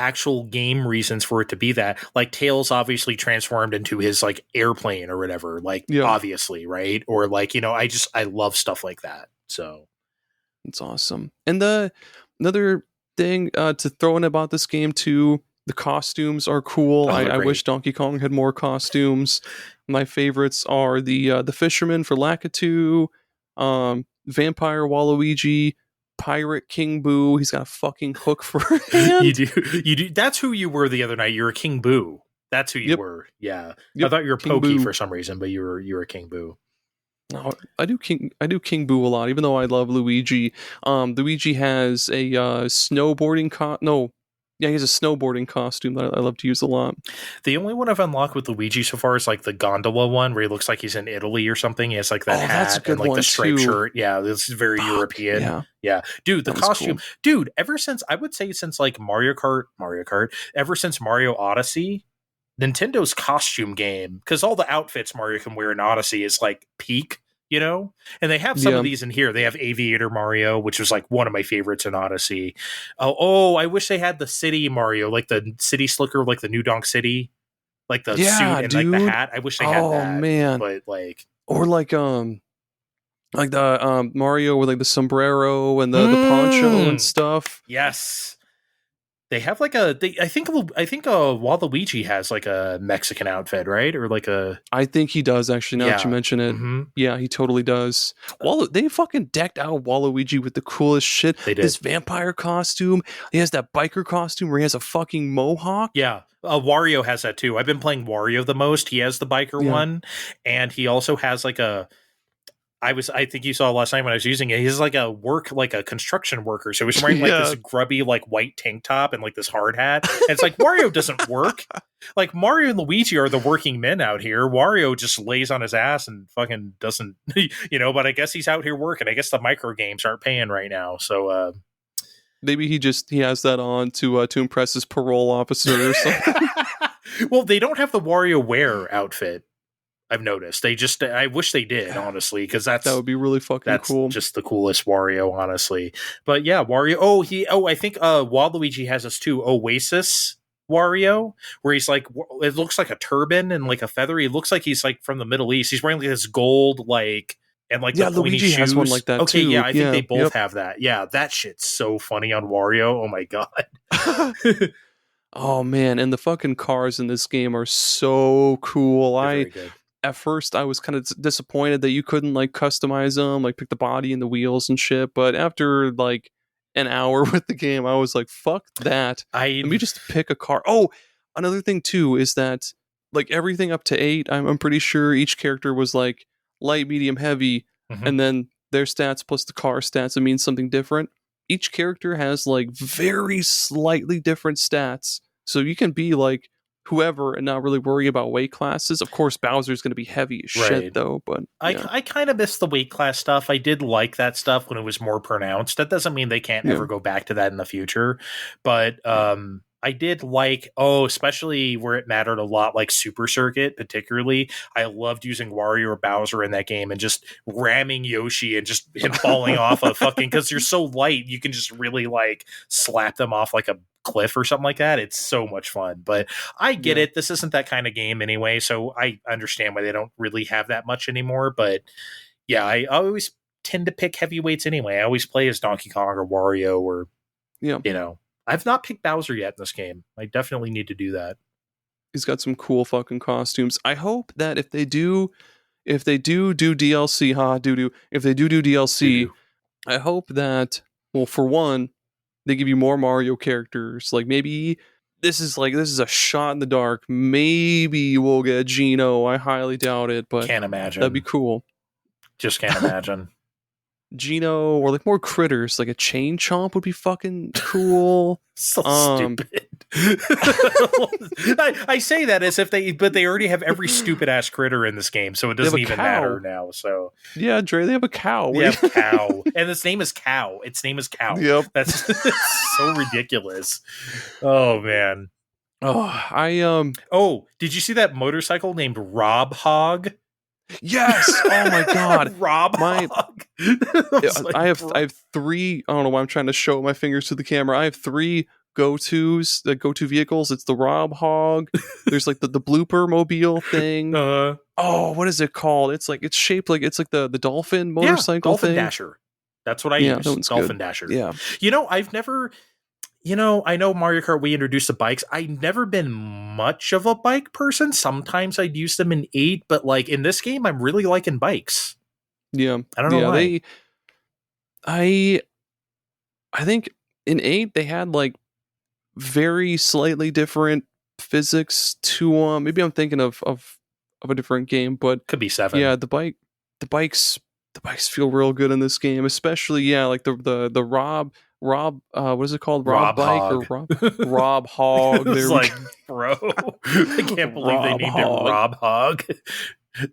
actual game reasons for it to be that, like Tails obviously transformed into his like airplane or whatever, like obviously, right? Or like, you know, I love stuff like that. So it's awesome. And another thing to throw in about this game too, the costumes are cool. I wish Donkey Kong had more costumes. My favorites are the fisherman for Lakitu, Vampire Waluigi, Pirate King Boo. He's got a fucking hook for a hand. You do. That's who you were the other night. You were King Boo. That's who you were. Yeah. I thought you were Pokey for some reason, but you were King Boo. No, I do King Boo a lot, even though I love Luigi. Luigi has a snowboarding he has a snowboarding costume that I love to use a lot. The only one I've unlocked with Luigi so far is like the gondola one, where he looks like he's in Italy or something. He has like that hat and like the striped shirt. Yeah, this is very European. Yeah. Dude, the costume. Cool. Dude, ever since, I would say since like Mario Kart, ever since Mario Odyssey, Nintendo's costume game, because all the outfits Mario can wear in Odyssey is like peak, you know? And they have some of these in here. They have Aviator Mario, which was like one of my favorites in Odyssey. Oh, I wish they had the city Mario, like the city slicker, like the New Donk City, like the suit and like the hat. I wish they had that. Oh man. But like, or like the Mario with like the sombrero and the poncho and stuff. Yes. They have like I think Waluigi has like a Mexican outfit, right? Or like a I think he does actually. Now that you mention it, mhm. yeah, he totally does. They fucking decked out Waluigi with the coolest shit. They did. This vampire costume. He has that biker costume where he has a fucking mohawk. Yeah, Wario has that too. I've been playing Wario the most. He has the biker one, and he also has like a. I think you saw last night when I was using it. He's like a construction worker. So he's wearing like this grubby like white tank top and like this hard hat. And it's like Wario doesn't work. Like Mario and Luigi are the working men out here. Wario just lays on his ass and fucking doesn't, but I guess he's out here working. I guess the micro games aren't paying right now. So maybe he has that on to impress his parole officer or something. Well, they don't have the WarioWare outfit. I've noticed. I wish they did, honestly, because that would be really fucking cool. Just the coolest Wario, honestly. But yeah, Wario. I think Waluigi has this too. Oasis Wario, where he's like, it looks like a turban and like a feather. He looks like he's like from the Middle East. He's wearing like this gold and like the Luigi has one like that okay, too. Yeah, I think they both have that. Yeah, that shit's so funny on Wario. Oh my god. Oh man, and the fucking cars in this game are so cool. They're very good. At first I was kind of disappointed that you couldn't like customize them, like pick the body and the wheels and shit, but after like an hour with the game I was like, fuck that. Let me just pick a car. Oh, another thing too is that like everything up to 8, I'm pretty sure each character was like light, medium, heavy, and then their stats plus the car stats, it means something different. Each character has like very slightly different stats, so you can be like whoever and not really worry about weight classes. Of course, Bowser's going to be heavy as shit, though. But I kind of miss the weight class stuff. I did like that stuff when it was more pronounced. That doesn't mean they can't ever go back to that in the future. But I did like, especially where it mattered a lot, like Super Circuit, particularly. I loved using Wario or Bowser in that game and just ramming Yoshi and just him falling off a fucking, because you're so light, you can just really like slap them off like a cliff or something like that. It's so much fun. But I get it. This isn't that kind of game anyway, so I understand why they don't really have that much anymore. But yeah, I always tend to pick heavyweights anyway. I always play as Donkey Kong or Wario or I've not picked Bowser yet in this game. I definitely need to do that. He's got some cool fucking costumes. I hope that if they do DLC, if they do DLC, I hope that, well, for one, they give you more Mario characters. Like maybe this is a shot in the dark. Maybe we'll get Geno. I highly doubt it, but can't imagine. That'd be cool. Just can't imagine. Geno, or like more critters, like a chain chomp would be fucking cool. So stupid. I say that as if they already have every stupid ass critter in this game, so it doesn't even matter now. So yeah, Trey, they have a cow. They have cow, and its name is Cow. Its name is Cow. Yep, that's so ridiculous. Oh man. Oh, did you see that motorcycle named Rob Hog? Yes. Oh my god. Rob Hog. I have 3. I don't know why I'm trying to show my fingers to the camera. I have 3 go-tos, the go-to vehicles. It's the Rob Hog. There's like the blooper mobile thing. What is it called? It's shaped like the dolphin motorcycle Dolphin thing. Dasher. That's what I use. Dolphin good. Dasher. Yeah. I've never. I know Mario Kart, we introduced the bikes. I've never been much of a bike person. Sometimes I'd use them in 8, but like in this game, I'm really liking bikes. Yeah. I don't know why. I think in 8, they had like very slightly different physics to them. Maybe I'm thinking of a different game, but could be 7. Yeah, the bikes feel real good in this game, especially like the Rob, what is it called? Rob Bike Hog. or Rob Hog? There like, bro, I can't believe they named it Rob Hog.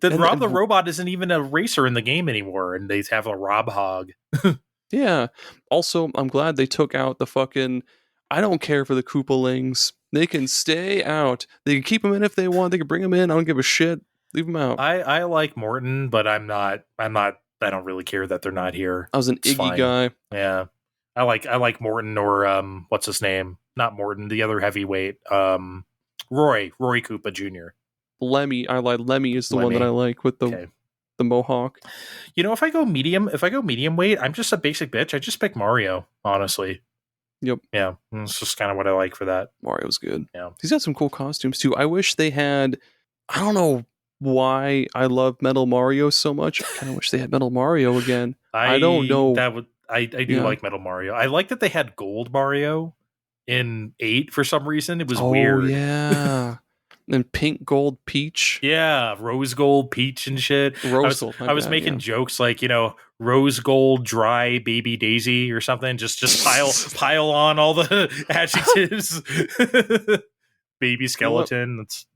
Rob the robot isn't even a racer in the game anymore, and they have a Rob Hog. Yeah. Also, I'm glad they took out the fucking. I don't care for the Koopalings. They can stay out. They can keep them in if they want. They can bring them in. I don't give a shit. Leave them out. I like Morton, but I'm not. I don't really care that they're not here. I was an Iggy guy. Yeah. I like Morton or what's his name? Not Morton, the other heavyweight. Roy Koopa Jr. Lemmy. Lemmy is the one that I like with the mohawk. If I go medium weight, I'm just a basic bitch. I just pick Mario, honestly. Yep. Yeah, it's just kind of what I like for that. Mario's good. Yeah. He's got some cool costumes too. I wish they had. I don't know why I love Metal Mario so much. I kind of wish they had Metal Mario again. I don't know. I do like Metal Mario. I like that they had Gold Mario in 8 for some reason. It was weird. Oh yeah. And Pink Gold Peach. Yeah, Rose Gold Peach and shit. I was making jokes like, Rose Gold Dry Baby Daisy or something. Just pile on all the adjectives. Baby skeleton. That's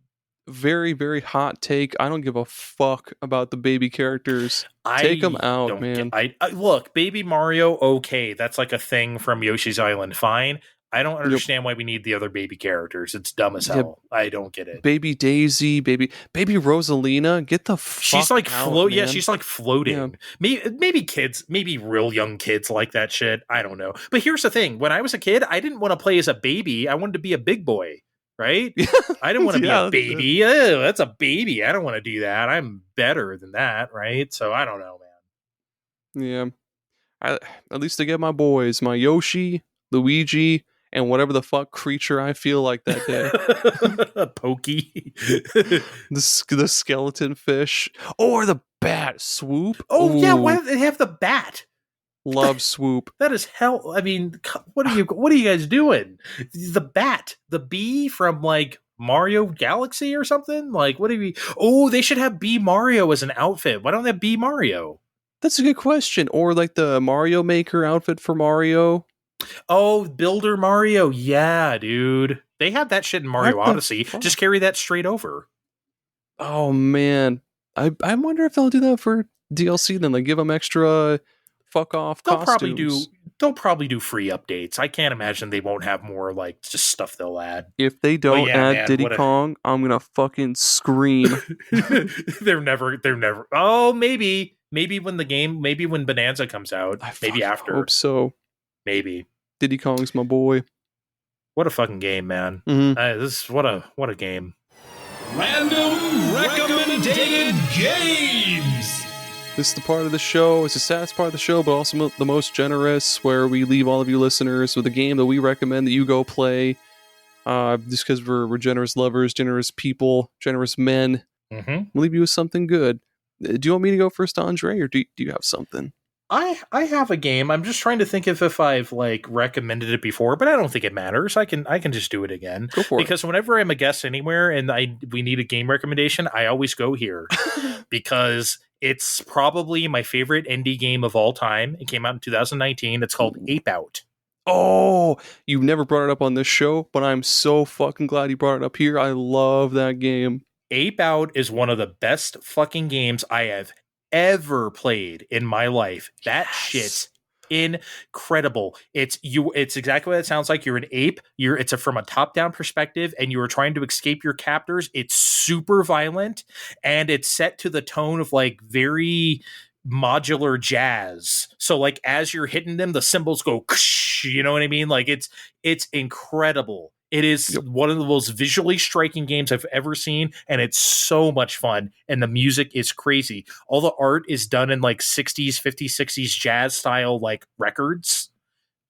very, very hot take. I don't give a fuck about the baby characters. Take them out, man. Look, Baby Mario, okay. That's like a thing from Yoshi's Island. Fine. I don't understand why we need the other baby characters. It's dumb as hell. I don't get it. Baby Daisy, baby Rosalina, get the fuck she's like out, yeah, she's like floating. Yeah. Maybe kids, maybe real young kids like that shit. I don't know. But here's the thing. When I was a kid, I didn't want to play as a baby. I wanted to be a big boy, right? I didn't want to be a baby. Ew, that's a baby. I don't want to do that. I'm better than that, right? So I don't know, man. Yeah. At least I get my boys, my Yoshi, Luigi, and whatever the fuck creature I feel like that day. Pokey. the skeleton fish. Or the bat. Swoop. Oh, yeah, why do they have the bat? Love Swoop. That is hell. I mean, what are you guys doing? The bat. The bee from, like, Mario Galaxy or something? Like, what do we... Oh, they should have Bee Mario as an outfit. Why don't they have Bee Mario? That's a good question. Or, like, the Mario Maker outfit for Mario. Oh, Builder Mario. Yeah, dude. They have that shit in Mario Odyssey. Just carry that straight over. Oh, man. I wonder if they'll do that for DLC then. Like, give them extra fuck off costumes. They'll probably do free updates. I can't imagine they won't have more, like, just stuff they'll add. If they don't add Diddy Kong, I'm gonna fucking scream. They're never. Oh, maybe when Bonanza comes out. Maybe after. I hope so. Maybe. Diddy Kong's my boy. What a fucking game, man. Mm-hmm. What a game. Random recommended games. This is the part of the show. It's the saddest part of the show, but also the most generous, where we leave all of you listeners with a game that we recommend that you go play. Just because we're generous lovers, generous people, generous men. Mm-hmm. We'll leave you with something good. Do you want me to go first, Andre, or do you have something? I have a game. I'm just trying to think if I've like recommended it before, but I don't think it matters. I can just do it again. Go for it. Because whenever I'm a guest anywhere and we need a game recommendation, I always go here because it's probably my favorite indie game of all time. It came out in 2019. It's called Ape Out. Oh, you've never brought it up on this show, but I'm so fucking glad you brought it up here. I love that game. Ape Out is one of the best fucking games I have ever played in my life. That shit's incredible. It's exactly what it sounds like. You're an ape. It's from a top-down perspective, and you are trying to escape your captors. It's super violent, and it's set to the tone of like very modular jazz. So like as you're hitting them, the cymbals go, you know what I mean? Like it's incredible. It is one of the most visually striking games I've ever seen, and it's so much fun, and the music is crazy. All the art is done in like 60s, 50s, 60s jazz style like records.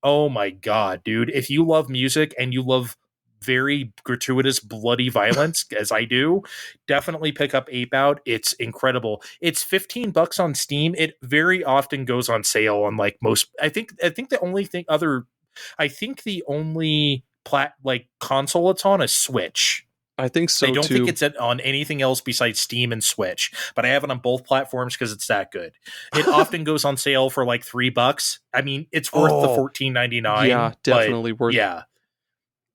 Oh my god, dude. If you love music and you love very gratuitous, bloody violence, as I do, definitely pick up Ape Out. It's incredible. It's $15 on Steam. It very often goes on sale on like most... I think the only console it's on is Switch. I think so. I don't think it's on anything else besides Steam and Switch, but I have it on both platforms because it's that good. It often goes on sale for like $3. I mean, it's worth the $14.99. Yeah, definitely worth. Yeah,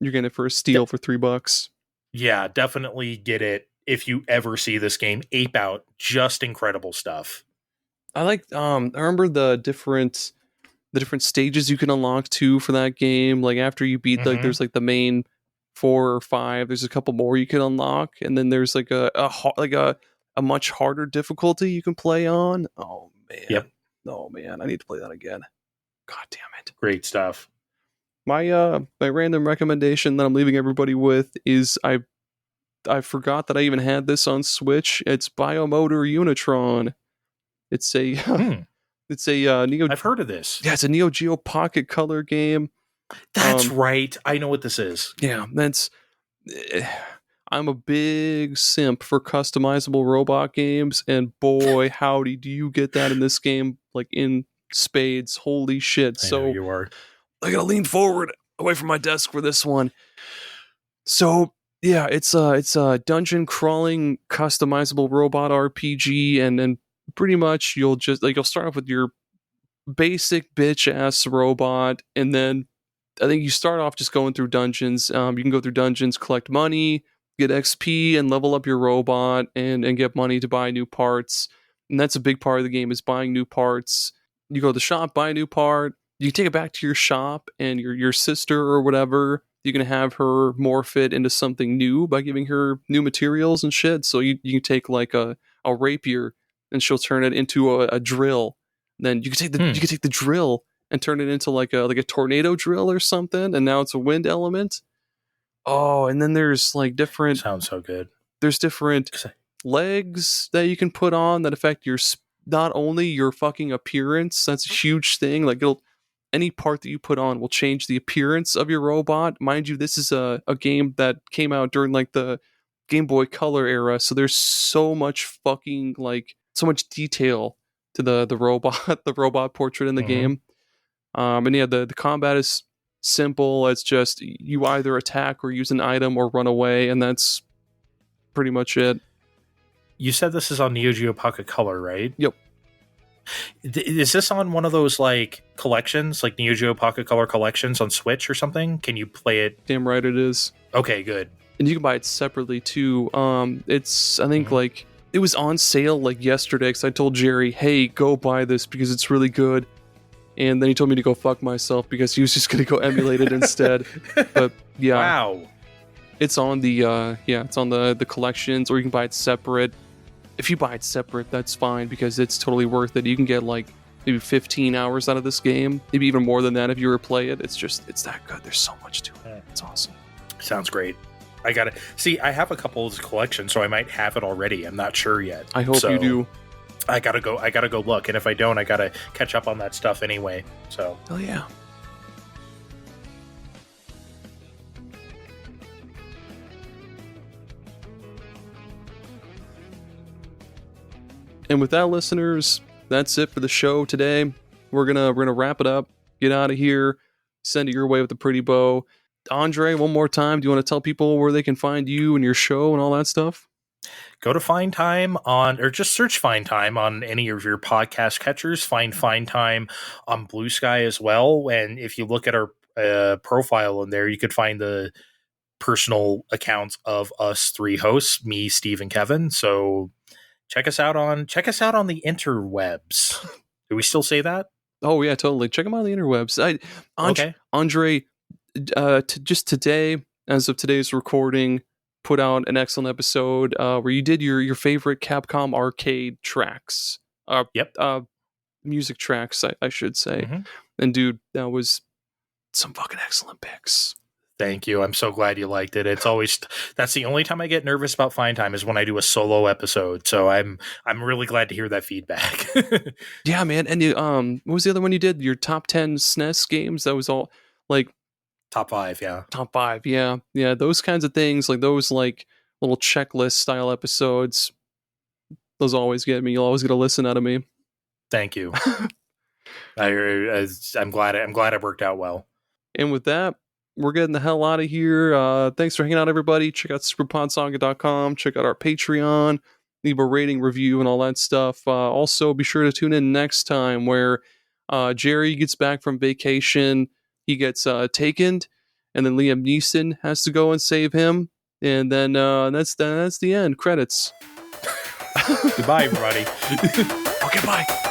you're getting it for a steal for $3. Yeah, definitely get it if you ever see this game. Ape Out, just incredible stuff. I like. I remember the different stages you can unlock too for that game. Like after you beat like there's like the main 4 or 5, there's a couple more you can unlock, and then there's like a much harder difficulty you can play on. Oh man. Yep. Oh man, I need to play that again. God damn it. Great stuff. My random recommendation that I'm leaving everybody with is I forgot that I even had this on Switch. It's Biomotor Unitron. It's a It's a Neo. I've heard of this. Yeah, it's a Neo Geo Pocket Color game. That's right. I know what this is. Yeah, that's. I'm a big simp for customizable robot games, and boy, howdy, do you get that in this game, like in spades. Holy shit. I know So you are. I gotta lean forward away from my desk for this one. So yeah, it's a dungeon crawling customizable robot RPG, and then pretty much you'll start off with your basic bitch ass robot, and then I think you start off just going through dungeons. You can go through dungeons, collect money, get XP, and level up your robot, and get money to buy new parts. And that's a big part of the game, is buying new parts. You go to the shop, buy a new part. You take it back to your shop, and your sister or whatever, you can have her morph it into something new by giving her new materials and shit. So you can take like a rapier, and she'll turn it into a drill. Then you can take the drill and turn it into like a tornado drill or something, and now it's a wind element. Oh, and then there's like different. Sounds so good. There's different legs that you can put on that affect your not only your fucking appearance. That's a huge thing. Like any part that you put on will change the appearance of your robot. Mind you, this is a game that came out during like the Game Boy Color era, so there's so much fucking like so much detail to the robot, the robot portrait in the game. And yeah, the combat is simple. It's just you either attack or use an item or run away, and that's pretty much it. You said this is on Neo Geo Pocket Color, right? Yep. Is this on one of those like collections, like Neo Geo Pocket Color collections on Switch or something? Can you play it? Damn right it is. Okay, good. And you can buy it separately too. It's I think like it was on sale like yesterday, because I told Jerry, hey, go buy this because it's really good. And then he told me to go fuck myself because he was just going to go emulate it instead. But yeah. Wow. It's on the it's on the collections, or you can buy it separate. If you buy it separate, that's fine because it's totally worth it. You can get like maybe 15 hours out of this game, maybe even more than that if you replay it. It's that good. There's so much to it. It's awesome. Sounds great. I gotta see. I have a couple of collections, so I might have it already. I'm not sure yet. I hope you do. I gotta go look, and if I don't, I gotta catch up on that stuff anyway. So hell yeah. And with that, listeners, that's it for the show today. We're gonna wrap it up, get out of here, send it your way with a pretty bow. Andre, one more time, do you want to tell people where they can find you and your show and all that stuff? Go to Find Time or just search Find Time on any of your podcast catchers. Find Time on Blue Sky as well. And if you look at our profile in there, you could find the personal accounts of us three hosts, me, Steve, and Kevin. So check us out on the interwebs. Do we still say that? Oh yeah, totally. Check them out on the interwebs. Okay. Andre, just today, as of today's recording, put out an excellent episode where you did your favorite Capcom arcade tracks. Music tracks, I should say. Mm-hmm. And dude, that was some fucking excellent picks. Thank you. I'm so glad you liked it. It's always that's the only time I get nervous about Find Time is when I do a solo episode. So I'm really glad to hear that feedback. Yeah, man. And you, what was the other one you did? Your top 10 SNES games? That was all like top 5, yeah. Top 5, yeah. Yeah, those kinds of things, like those like little checklist style episodes, those always get me. You'll always get a listen out of me. Thank you. I'm glad it worked out well. And with that, we're getting the hell out of here. Thanks for hanging out, everybody. Check out superpodsaga.com. Check out our Patreon. Leave a rating, review, and all that stuff. Also, be sure to tune in next time where Jerry gets back from vacation. He gets taken, and then Liam Neeson has to go and save him. And then that's the end. Credits. Goodbye, everybody. Okay, bye.